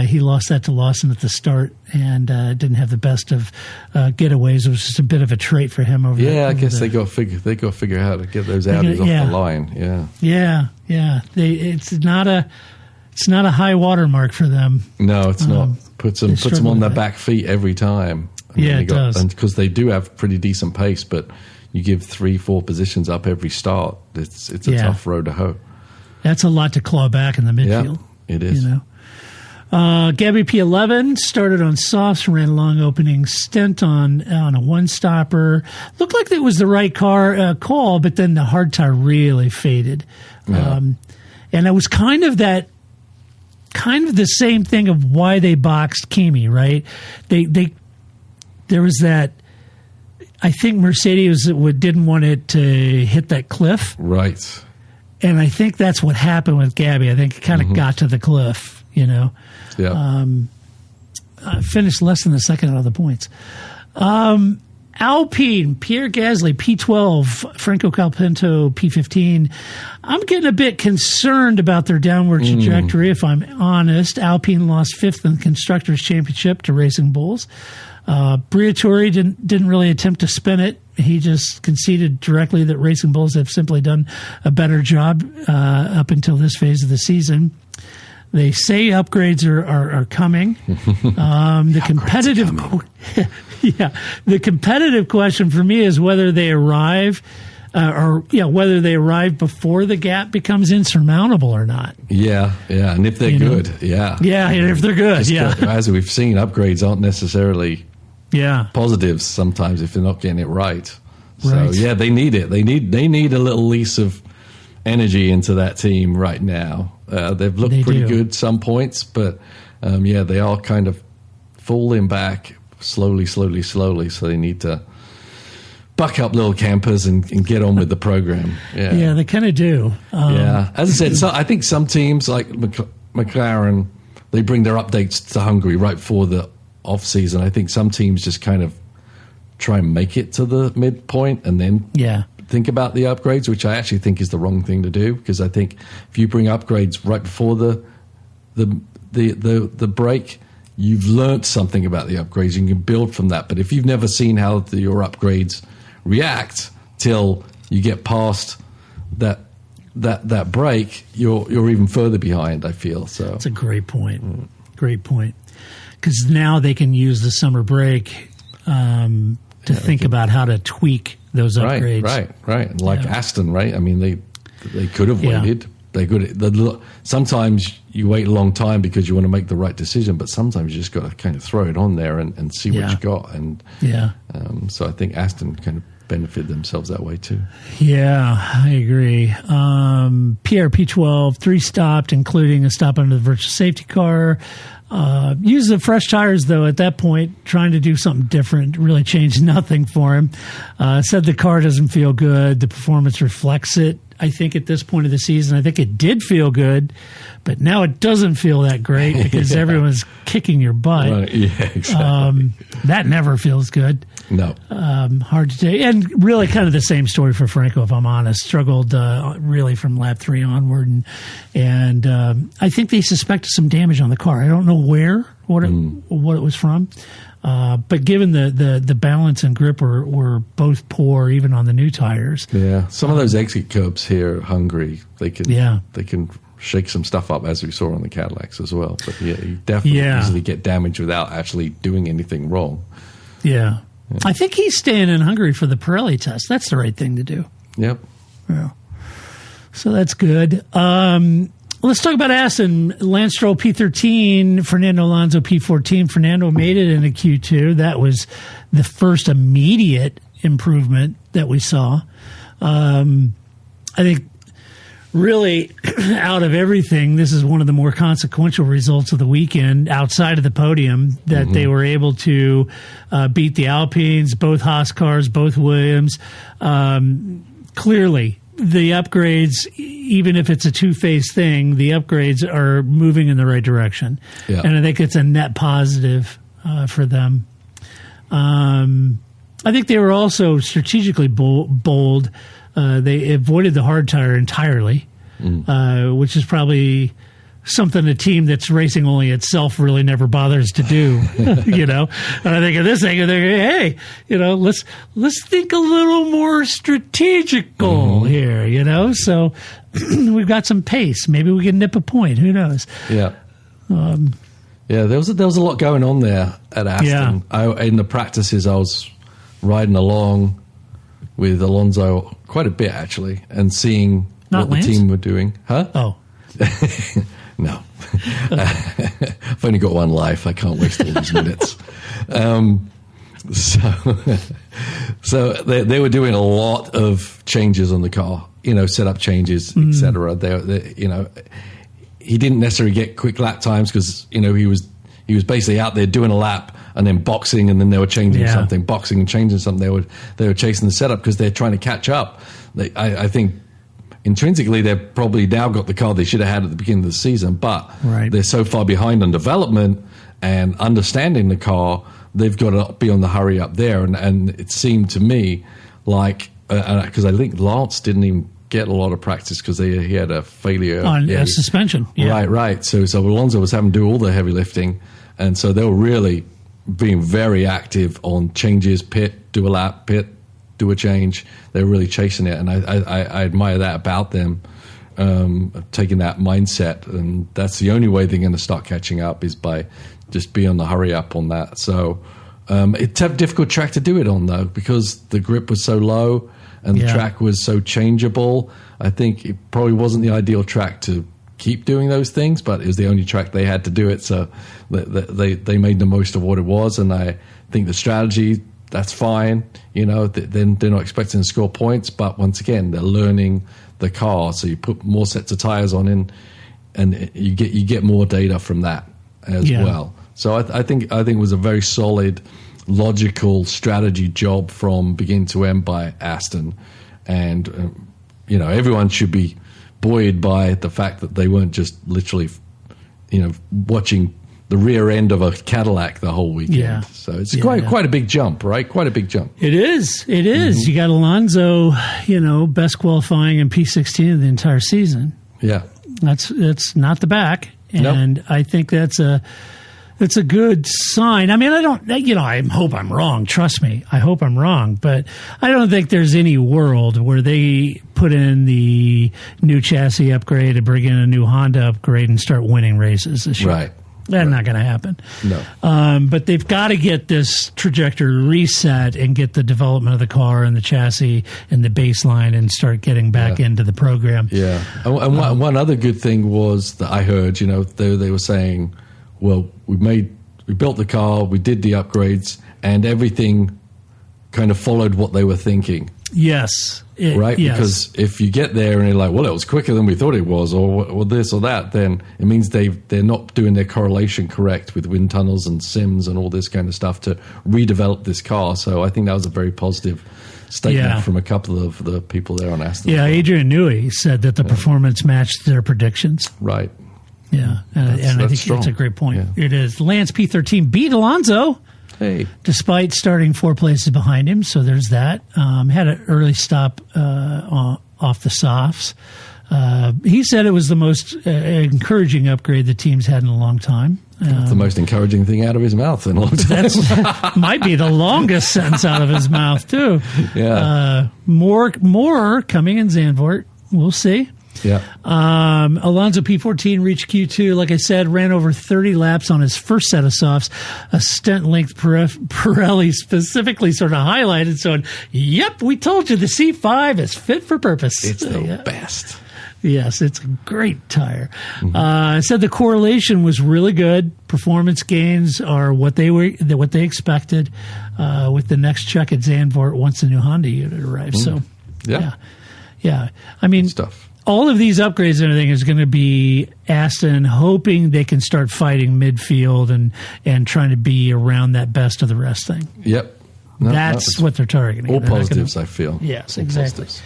he lost that to Lawson at the start and didn't have the best of getaways. It was just a bit of a trait for him over I guess they got to figure out how to get those Audis off the line. Yeah. It's not a high watermark for them. No, it's not. Puts them on their back feet every time. It does. And because they do have pretty decent pace, but you give 3-4 positions up every start. It's a tough road to hoe. That's a lot to claw back in the midfield. Yeah, it is. Gabby P11 started on softs, ran a long opening stint on a one-stopper. Looked like it was the right call, but then the hard tire really faded. Yeah. And it was kind of the same thing of why they boxed Kimi, right? There was that. I think Mercedes didn't want it to hit that cliff, right? And I think that's what happened with Gabby. I think it kind of got to the cliff, Yeah. Finished less than the second out of the points. Alpine, Pierre Gasly, P12, Franco Colapinto, P15. I'm getting a bit concerned about their downward trajectory, if I'm honest. Alpine lost 5th in the Constructors' Championship to Racing Bulls. Briatore didn't really attempt to spin it. He just conceded directly that Racing Bulls have simply done a better job up until this phase of the season. They say upgrades are coming. The competitive question for me is whether they arrive, whether they arrive before the gap becomes insurmountable or not. Yeah, and if they're good, and if they're good, As we've seen, upgrades aren't necessarily positives sometimes if they're not getting it right. So they need it. They need a little lease of energy into that team right now. They've looked pretty good some points, but they are kind of falling back slowly. So they need to buck up little campers and get on with the program. Yeah, they kind of do. As I said, so I think some teams like McLaren, they bring their updates to Hungary right before the off season. I think some teams just kind of try and make it to the midpoint and then think about the upgrades, which I actually think is the wrong thing to do, because I think if you bring upgrades right before the break, you've learnt something about the upgrades and you can build from that. But if you've never seen how your upgrades react till you get past that break, you're even further behind, I feel. So that's a great point. Great point. Because now they can use the summer break to think about how to tweak those upgrades. Right. Like Aston, right? I mean, they could have waited. They could. Sometimes you wait a long time because you want to make the right decision, but sometimes you just got to kind of throw it on there and see what you got. And so I think Aston kind of benefit themselves that way too. Yeah, I agree. Pierre P12, 3 stopped, including a stop under the virtual safety car. Used the fresh tires, though, at that point, trying to do something different. Really changed nothing for him. Said the car doesn't feel good. The performance reflects it. I think at this point of the season, I think it did feel good, but now it doesn't feel that great because everyone's kicking your butt. Right. Yeah, exactly. That never feels good. No. Hard to take. And really kind of the same story for Franco, if I'm honest. Struggled really from lap 3 onward. And I think they suspected some damage on the car. I don't know what it was from. But given the balance and grip were both poor, even on the new tires. Yeah. Some of those exit curbs here at Hungary, they can shake some stuff up, as we saw on the Cadillacs as well. But yeah, you definitely easily get damage without actually doing anything wrong. Yeah. I think he's staying in Hungary for the Pirelli test. That's the right thing to do. Yep. Yeah. So that's good. Let's talk about Aston. Lance Stroll P13, Fernando Alonso P14. Fernando made it into Q2. That was the first immediate improvement that we saw. I think really out of everything, this is one of the more consequential results of the weekend outside of the podium, that they were able to beat the Alpines, both Haas cars, both Williams. Clearly, the upgrades, even if it's a two-phase thing, the upgrades are moving in the right direction. Yeah. And I think it's a net positive for them. I think they were also strategically bold. They avoided the hard tire entirely, which is probably something a team that's racing only itself really never bothers to do, you know. And I think of this thing, and they're hey, you know, let's think a little more strategical here, you know. So we've got some pace. Maybe we can nip a point. Who knows? Yeah. There was a lot going on there at Aston. Yeah. In the practices, I was riding along with Alonso quite a bit actually, and seeing what the team were doing. Huh? Oh. No. I've only got one life. I can't waste all these minutes. So they were doing a lot of changes on the car, you know, setup changes, etc. They, you know, he didn't necessarily get quick lap times because, you know, he was basically out there doing a lap and then boxing, and then they were changing something, boxing and changing something. They were chasing the setup because they're trying to catch up. I think intrinsically they've probably now got the car they should have had at the beginning of the season, but they're so far behind on development and understanding the car, they've got to be on the hurry up there. And it seemed to me like, because I think Lance didn't even get a lot of practice because he had a failure on suspension. Yeah. Right. So Alonso was having to do all the heavy lifting, and so they were really being very active on changes, pit, do a lap, pit, do a change. They were really chasing it, and I admire that about them, taking that mindset, and that's the only way they're going to start catching up is by just be on the hurry up on that. So it's a difficult track to do it on, though, because the grip was so low and the track was so changeable. I think it probably wasn't the ideal track to keep doing those things, but it was the only track they had to do it, so they made the most of what it was. And I think the strategy, that's fine, you know. Then they're not expecting to score points, but once again, they're learning the car, so you put more sets of tires on in, and you get more data from that as well. So I think it was a very solid, logical strategy job from beginning to end by Aston, and you know, everyone should be buoyed by the fact that they weren't just literally, you know, watching the rear end of a Cadillac the whole weekend. Yeah. So it's quite a big jump, right? Quite a big jump. It is. It is. Mm-hmm. You got Alonso, you know, best qualifying in P16 of the entire season. Yeah. That's not the back. And I think that's a good sign. I mean, I hope I'm wrong. Trust me. I hope I'm wrong. But I don't think there's any world where they put in the new chassis upgrade and bring in a new Honda upgrade and start winning races this year. Right. That's not going to happen. No. But they've got to get this trajectory reset and get the development of the car and the chassis and the baseline and start getting back into the program. Yeah. And one other good thing was that I heard, you know, they were saying, well, we built the car, we did the upgrades, and everything kind of followed what they were thinking. Yes. Right? Yes. Because if you get there and you're like, well, it was quicker than we thought it was, or this or that, then it means they're not doing their correlation correct with wind tunnels and sims and all this kind of stuff to redevelop this car. So I think that was a very positive statement from a couple of the people there on Aston. Yeah, Adrian Newey said that the performance matched their predictions. Right. Yeah, and I think that's a great point. Yeah. It is. Lance P13 beat Alonso. despite starting 4 places behind him. So there's that. Had an early stop off the softs. He said it was the most encouraging upgrade the team's had in a long time. That's the most encouraging thing out of his mouth in a long time. That might be the longest sentence out of his mouth, too. Yeah. More coming in Zandvoort. We'll see. Yeah. Alonso P14 reached Q2. Like I said, ran over 30 laps on his first set of softs. A stunt-length Pirelli specifically sort of highlighted. So, yep, we told you the C5 is fit for purpose. It's the best. Yes, it's a great tire. Said the correlation was really good. Performance gains are what they expected with the next check at Zandvoort once the new Honda unit arrives. So, yeah. I mean, stuff. All of these upgrades and everything is going to be Aston hoping they can start fighting midfield and trying to be around that best of the rest thing. Yep. That's what they're targeting. All positives, I feel. Yes, all exactly. Positives.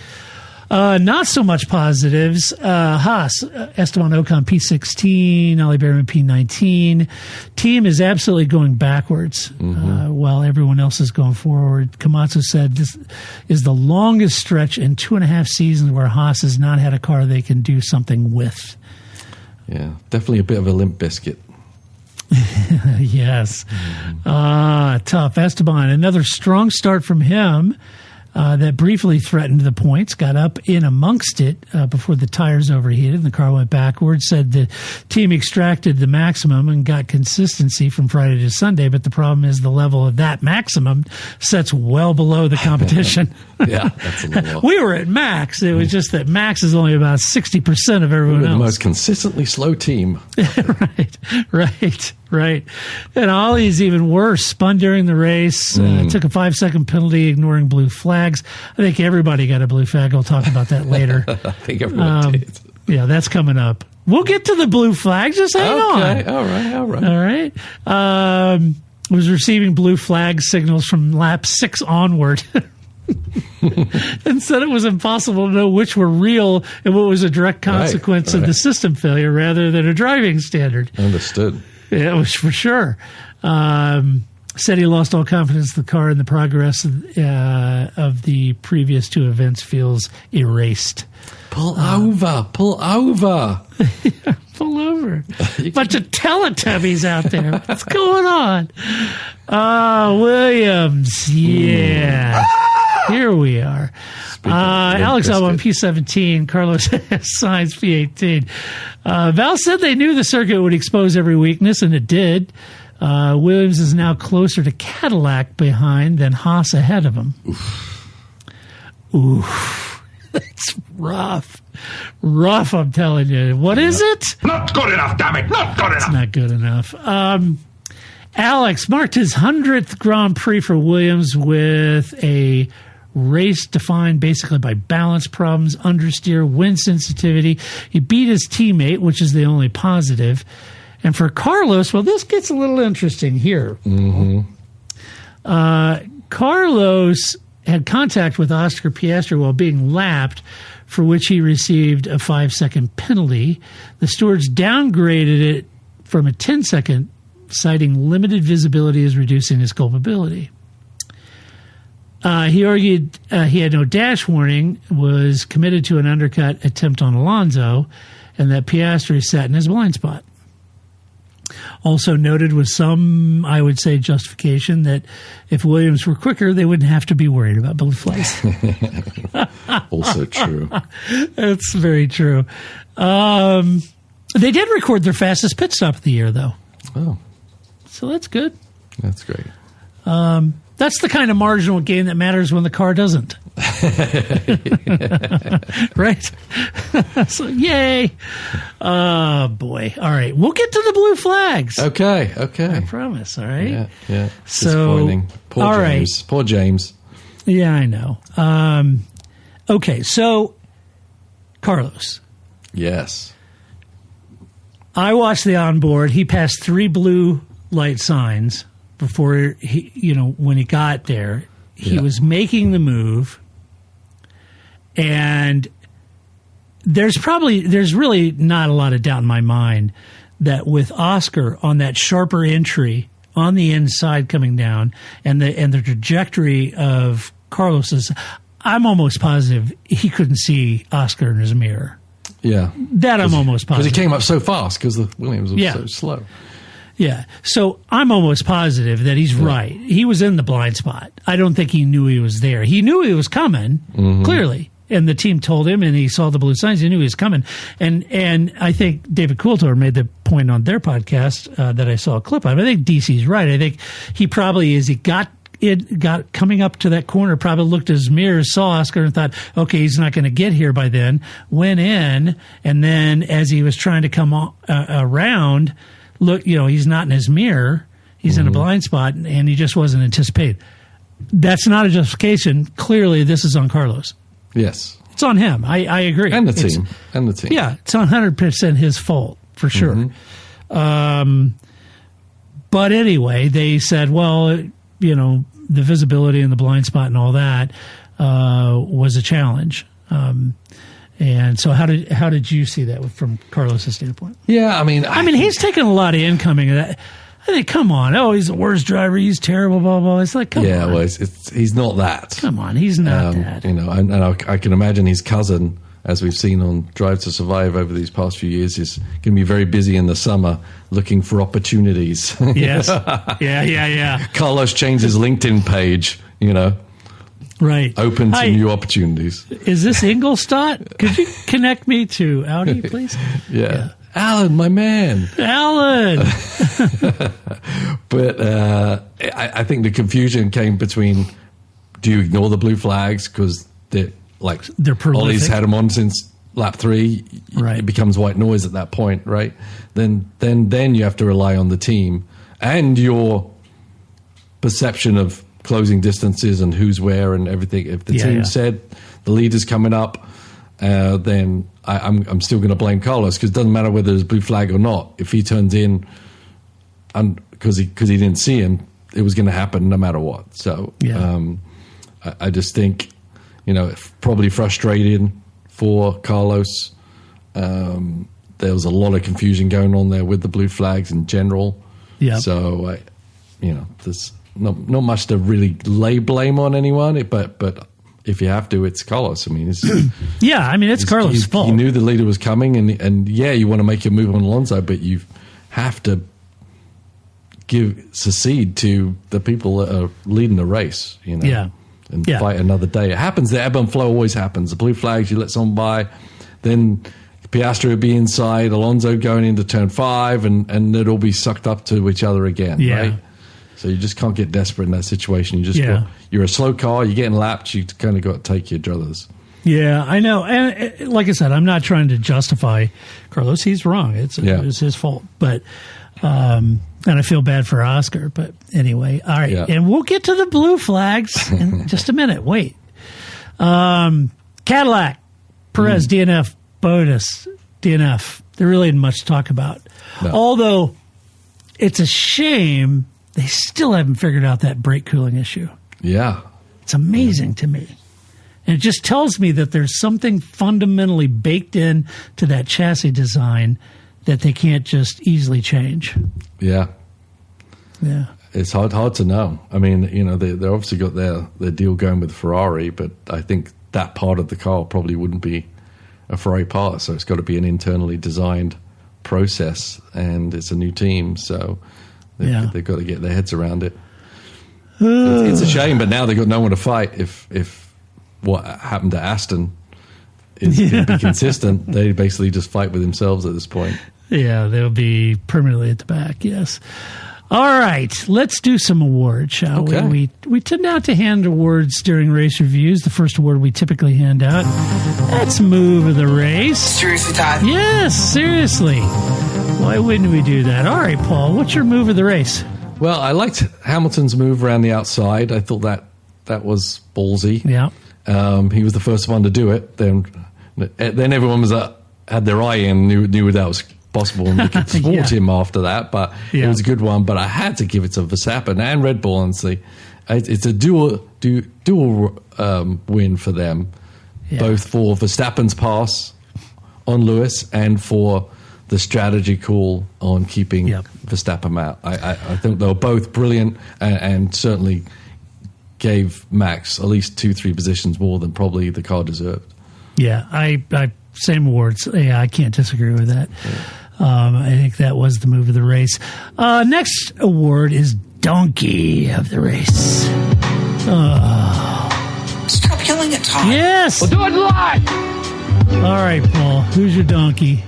Not so much positives. Haas, Esteban Ocon P16, Ollie Behrman P19. Team is absolutely going backwards while everyone else is going forward. Komatsu said this is the longest stretch in 2.5 seasons where Haas has not had a car they can do something with. Yeah, definitely a bit of a limp biscuit. Yes. Tough. Esteban, another strong start from him. That briefly threatened the points, got up in amongst it before the tires overheated and the car went backwards. Said the team extracted the maximum and got consistency from Friday to Sunday, but the problem is the level of that maximum sets well below the competition. Yeah, that's a little. We were at max. It was just that max is only about 60% of everyone else. The most consistently slow team. Right. And Ollie's even worse. Spun during the race. Took a 5-second penalty, ignoring blue flags. I think everybody got a blue flag. We'll talk about that later. I think everyone did. Yeah, that's coming up. We'll get to the blue flags. Just hang on. All right. Was receiving blue flag signals from lap 6 onward. And said it was impossible to know which were real and what was a direct consequence of the system failure rather than a driving standard. Understood. Yeah, it was for sure. Said he lost all confidence in the car and the progress of the previous 2 events feels erased. Pull over. Pull over. Bunch of Teletubbies out there. What's going on? Williams. Yeah. Here we are. Alex Albon P17, Carlos Sainz P18. Val said they knew the circuit would expose every weakness, and it did. Williams is now closer to Cadillac behind than Haas ahead of him. Oof. That's rough. Rough, I'm telling you. What is it? Not good enough, damn it. Not good enough. It's not good enough. Alex marked his 100th Grand Prix for Williams with a race defined basically by balance problems, understeer, wind sensitivity. He beat his teammate, which is the only positive. And for Carlos, well, this gets a little interesting here. Carlos had contact with Oscar Piastri while being lapped, for which he received a 5-second penalty. The stewards downgraded it from a 10-second, citing limited visibility as reducing his culpability. He argued he had no dash warning, was committed to an undercut attempt on Alonso, and that Piastri sat in his blind spot. Also noted with some, I would say, justification that if Williams were quicker, they wouldn't have to be worried about blue flags. Also true. That's very true. They did record their fastest pit stop of the year, though. Oh. So that's good. That's great. That's the kind of marginal gain that matters when the car doesn't. Right? So, yay. Oh, boy. All right. We'll get to the blue flags. Okay. I promise. All right. Yeah. So, disappointing. Poor James. Right. Poor James. Yeah, I know. Okay. So, Carlos. Yes. I watched the onboard. He passed 3 blue light signs before he, when he got there. He was making the move, and there's really not a lot of doubt in my mind that with Oscar on that sharper entry on the inside coming down, and the trajectory of Carlos's, I'm almost positive he couldn't see Oscar in his mirror. Yeah. That I'm almost positive. Because he came up so fast because the Williams was so slow. Yeah. So I'm almost positive that he's right. He was in the blind spot. I don't think he knew he was there. He knew he was coming, clearly. And the team told him, and he saw the blue signs. He knew he was coming. And I think David Coulthard made the point on their podcast that I saw a clip of. I think DC's right. I think he probably, as he got coming up to that corner, probably looked at his mirror, saw Oscar, and thought, okay, he's not going to get here by then. Went in, and then as he was trying to come around, look, he's not in his mirror. He's in a blind spot, and he just wasn't anticipated. That's not a justification. Clearly, this is on Carlos. Yes. It's on him. I agree. And the team. Yeah, it's 100% his fault, for sure. But anyway, they said, well, the visibility and the blind spot and all that was a challenge. And so how did you see that from Carlos' standpoint? Yeah, I mean, he's taken a lot of incoming. I think, come on. Oh, he's the worst driver. He's terrible, blah, blah. It's like, come on. Yeah, well, he's not that. Come on, he's not that. And I can imagine his cousin, as we've seen on Drive to Survive over these past few years, is going to be very busy in the summer looking for opportunities. Yes. Yeah. Carlos changed his LinkedIn page, Right. Open to new opportunities. Is this Ingolstadt? Could you connect me to Audi, please? Yeah. Alan, my man. Alan. But I think the confusion came between, do you ignore the blue flags because they're prolific. Ollie's had them on since lap 3. Right. It becomes white noise at that point, right? Then you have to rely on the team and your perception of closing distances and who's where and everything. If the team said the leader's coming up, then I'm still going to blame Carlos, because it doesn't matter whether there's a blue flag or not. If he turns in, because he didn't see him, it was going to happen no matter what. So I just think, probably frustrating for Carlos. There was a lot of confusion going on there with the blue flags in general. Yeah. So there's not much to really lay blame on anyone, but if you have to, it's Carlos. I mean, it's Carlos' fault. He knew the leader was coming, and you want to make your move on Alonso, but you have to secede to the people that are leading the race, and fight another day. It happens. The ebb and flow always happens. The blue flags, you let someone by, then Piastri would be inside, Alonso going into turn 5, and it'll be sucked up to each other again, right? So you just can't get desperate in that situation. You're a slow car, you're getting lapped, you kind of got to take your druthers. Yeah, I know. And like I said, I'm not trying to justify Carlos. He's wrong. It's his fault. But and I feel bad for Oscar. But anyway, all right. Yeah. And we'll get to the blue flags in just a minute. Wait. Cadillac, Perez, DNF, bonus, DNF. There really isn't much to talk about. No. Although it's a shame they still haven't figured out that brake cooling issue. Yeah. It's amazing to me. And it just tells me that there's something fundamentally baked in to that chassis design that they can't just easily change. Yeah. Yeah. It's hard to know. I mean, they obviously got their deal going with Ferrari, but I think that part of the car probably wouldn't be a Ferrari part, so it's got to be an internally designed process, and it's a new team, so they've got to get their heads around it. It's a shame, but now they've got no one to fight. If what happened to Aston is going to be consistent, they basically just fight with themselves at this point. Yeah, they'll be permanently at the back, yes. All right, let's do some awards, shall we? We tend not to hand awards during race reviews. The first award we typically hand out, that's Move of the Race. Seriously, Todd? Yes, seriously. Why wouldn't we do that? All right, Paul, what's your Move of the Race? Well, I liked Hamilton's move around the outside. I thought that was ballsy. Yeah. He was the first one to do it. Then everyone had their eye in, knew that was possible, and we could support him after that. But it was a good one. But I had to give it to Verstappen and Red Bull, honestly. It's a dual win for them, both for Verstappen's pass on Lewis and for the strategy call on keeping Verstappen out. I think they were both brilliant and certainly gave Max at least 2-3 positions more than probably the car deserved. Yeah, I same awards. Yeah, I can't disagree with that. I think that was the move of the race. Next award is Donkey of the Race. Stop yelling at Tom. Yes. We'll do it live. All right, Paul. Who's your donkey?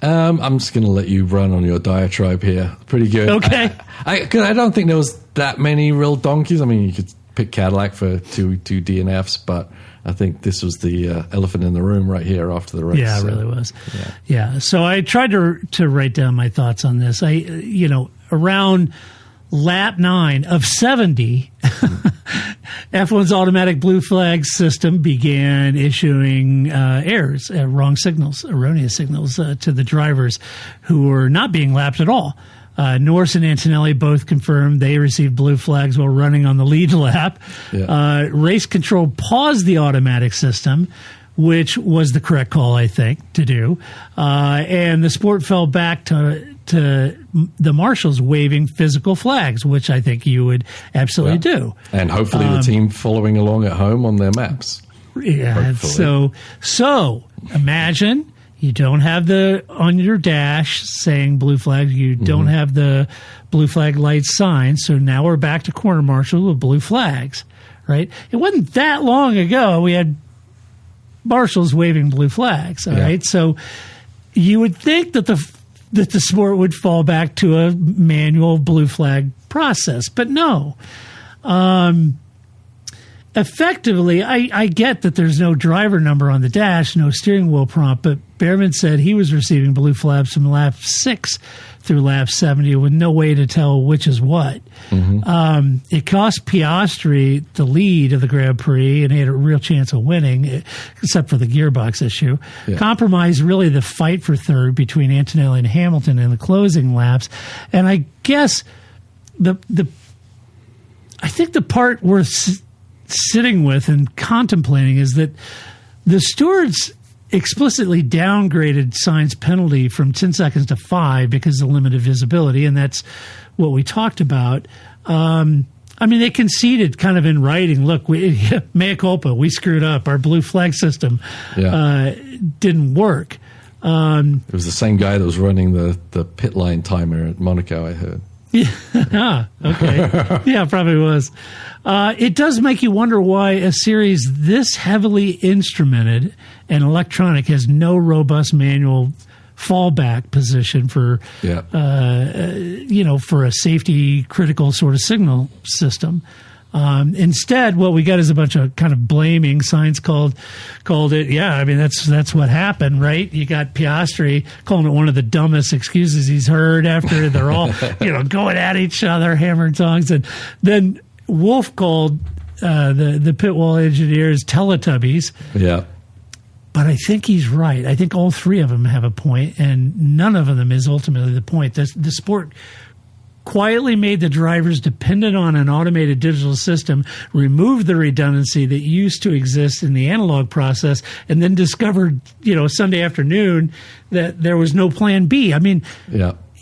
I'm just going to let you run on your diatribe here. Pretty good. Okay. I don't think there was that many real donkeys. I mean, you could pick Cadillac for two DNFs, but I think this was the elephant in the room right here after the race. Yeah, it really was. Yeah. So I tried to write down my thoughts on this. Around lap 9 of 70, F1's automatic blue flag system began issuing errors, wrong signals, erroneous signals to the drivers who were not being lapped at all. Norris and Antonelli both confirmed they received blue flags while running on the lead lap. Yeah. Race control paused the automatic system, which was the correct call, I think, to do. And the sport fell back to the marshals waving physical flags, which I think you would absolutely do. And hopefully the team following along at home on their maps. Yeah. So imagine you don't have on your dash saying blue flag. You don't have the blue flag lights sign. So now we're back to corner marshals with blue flags, right? It wasn't that long ago we had marshals waving blue flags. All right. So you would think that the sport would fall back to a manual blue flag process, but no. Effectively, I get that there's no driver number on the dash, no steering wheel prompt, but Behrman said he was receiving blue flags from lap 6 through lap 70 with no way to tell which is what. It cost Piastri the lead of the Grand Prix, and he had a real chance of winning, except for the gearbox issue. Yeah. Compromised really the fight for third between Antonelli and Hamilton in the closing laps. And I guess I think the part worth sitting with and contemplating is that the stewards explicitly downgraded Sainz's penalty from 10 seconds to 5 because of limited visibility, and that's what we talked about. I mean, they conceded kind of in writing, look, mea culpa, we screwed up. Our blue flag system didn't work. It was the same guy that was running the pit line timer at Monaco, I heard. Yeah. Okay. Yeah, probably was. It does make you wonder why a series this heavily instrumented and electronic has no robust manual fallback position for, for a safety critical sort of signal system. Instead, what we got is a bunch of kind of blaming. Sainz called it. Yeah, I mean that's what happened, right? You got Piastri calling it one of the dumbest excuses he's heard after they're all going at each other, hammer and tongs, and then Wolf called the pit wall engineers Teletubbies. Yeah. But I think he's right. I think all three of them have a point, and none of them is ultimately the point. The sport quietly made the drivers dependent on an automated digital system, removed the redundancy that used to exist in the analog process, and then discovered, Sunday afternoon that there was no plan B. I mean,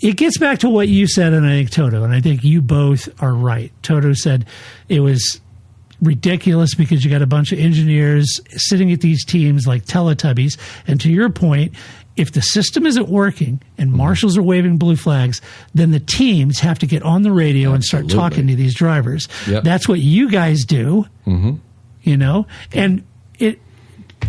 it gets back to what you said, and I think Toto, and I think you both are right. Toto said it was ridiculous because you got a bunch of engineers sitting at these teams like Teletubbies, and to your point, if the system isn't working and marshals are waving blue flags, then the teams have to get on the radio and start talking to these drivers. Yep. That's what you guys do, and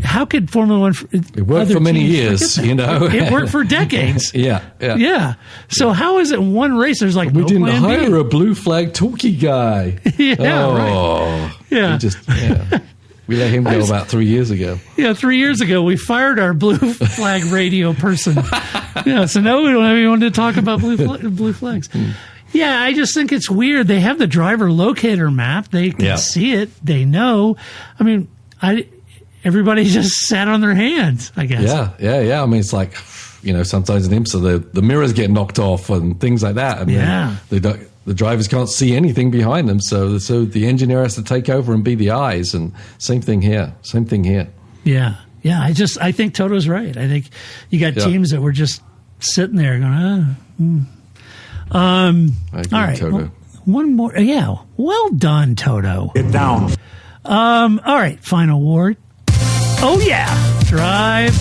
how could Formula One? It worked for many years, It worked for decades. Yeah. So how is it in one race there's like we no didn't plan hire B? a blue flag talkie guy? Right. Yeah. We let him go about 3 years ago. Yeah, 3 years ago, we fired our blue flag radio person. So now we don't have anyone to talk about blue flags. Yeah, I just think it's weird. They have the driver locator map. They can see it. They know. I mean, everybody just sat on their hands, I guess. Yeah. I mean, it's like, sometimes in IMSA, the mirrors get knocked off and things like that. And the drivers can't see anything behind them, so the engineer has to take over and be the eyes. And same thing here. Yeah. I think Toto's right. I think you got teams that were just sitting there going, all right. Toto. Well, one more. Yeah. Well done, Toto. Get down. All right. Final award. Oh, yeah. Drive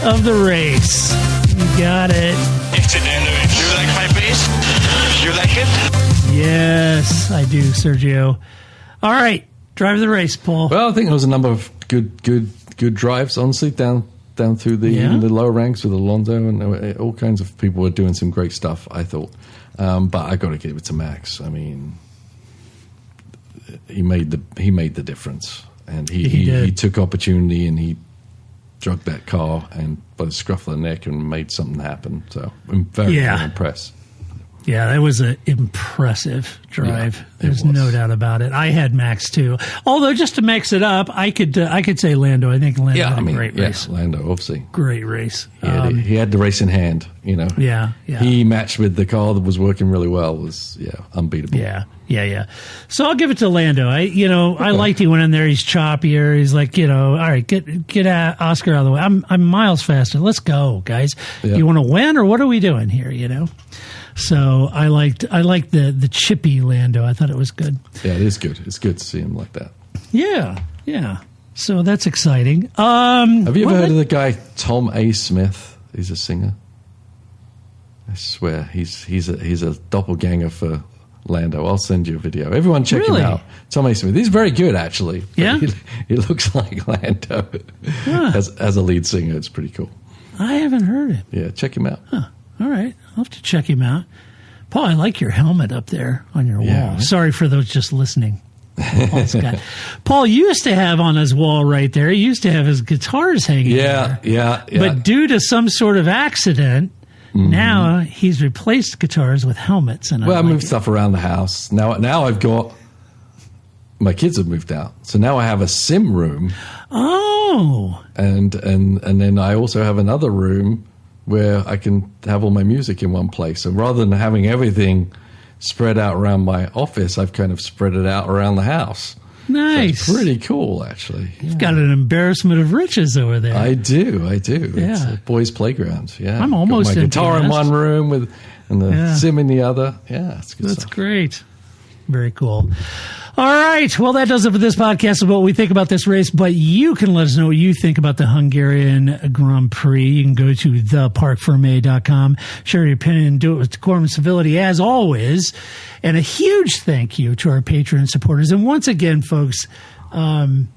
of the race. You got it. You like my bass? You like it? Yes, I do, Sergio. All right. Drive of the race, Paul. Well, I think there was a number of good drives, honestly, down through even the lower ranks with Lando, and all kinds of people were doing some great stuff, I thought. But I got to give it to Max. I mean, he made the difference, and he took opportunity, and he drugged that car and by the scruff of the neck and made something happen. So I'm very impressed. Yeah, that was an impressive drive. Yeah, There's no doubt about it. I had Max too. Although, just to mix it up, I could say Lando. I think Lando had a great race. Lando, obviously. Great race. He had the race in hand, you know. Yeah. He matched with the car that was working really well. It was, unbeatable. Yeah. So I'll give it to Lando. I liked he went in there. He's choppier. He's like, all right, get Oscar out of the way. I'm miles faster. Let's go, guys. Yeah. You want to win, or what are we doing here? So I liked the chippy Lando. I thought it was good. Yeah, it is good. It's good to see him like that. Yeah. So that's exciting. Have you ever heard of the guy Tom A. Smith? He's a singer. I swear, he's a doppelganger for Lando. I'll send you a video. Everyone check him out. Tom A. Smith. He's very good, actually. Yeah? He looks like Lando as a lead singer. It's pretty cool. I haven't heard it. Yeah, check him out. Huh. All right. I'll have to check him out. Paul, I like your helmet up there on your wall. Right? Sorry for those just listening. Paul used to have on his wall right there, he used to have his guitars hanging there. Yeah. But due to some sort of accident, now he's replaced guitars with helmets. And I moved stuff around the house. Now I've got... My kids have moved out. So now I have a sim room. Oh. And then I also have another room where I can have all my music in one place. So rather than having everything spread out around my office, I've kind of spread it out around the house. Nice. So it's pretty cool, actually. You've got an embarrassment of riches over there. I do. Yeah. It's a boys' playground. Yeah. I'm almost got my guitar in one room and the sim in the other. Yeah, it's good stuff. That's great. Very cool. All right. Well, that does it for this podcast of what we think about this race. But you can let us know what you think about the Hungarian Grand Prix. You can go to theparkforme.com, share your opinion, do it with decorum and civility as always. And a huge thank you to our Patreon supporters. And once again, folks, episode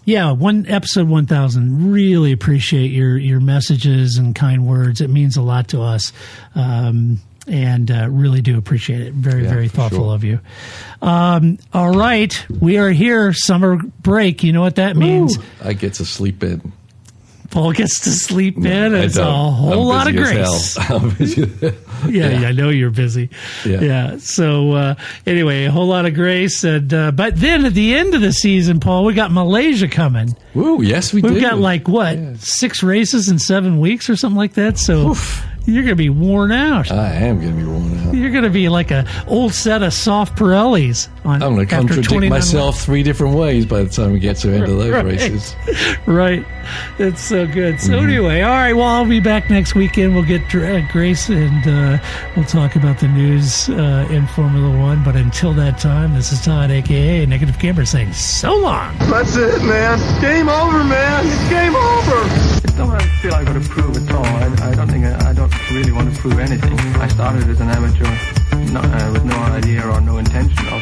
1000. Really appreciate your messages and kind words. It means a lot to us. And really do appreciate it. Very, very thoughtful of you. All right. We are here. Summer break. You know what that means? I get to sleep in. Paul gets to sleep in. It's a whole lot of grace. I know you're busy. Yeah. So anyway, a whole lot of grace. And but then at the end of the season, Paul, we got Malaysia coming. Woo, yes, we do. We've got 6 races in 7 weeks or something like that. So you're going to be worn out. I am going to be worn out. You're going to be like an old set of soft Pirellis. I'm going to contradict myself 3 different ways by the time we get to the end of those races. Right. That's so good. So anyway, all right, well, I'll be back next weekend. We'll get Grace and we'll talk about the news in Formula One. But until that time, this is Todd, a.k.a. Negative Camper, saying so long. That's it, man. Game over, man. It's game over. It's not what I feel I've got to prove at all. I don't really want to prove anything. I started as an amateur with no idea or no intention of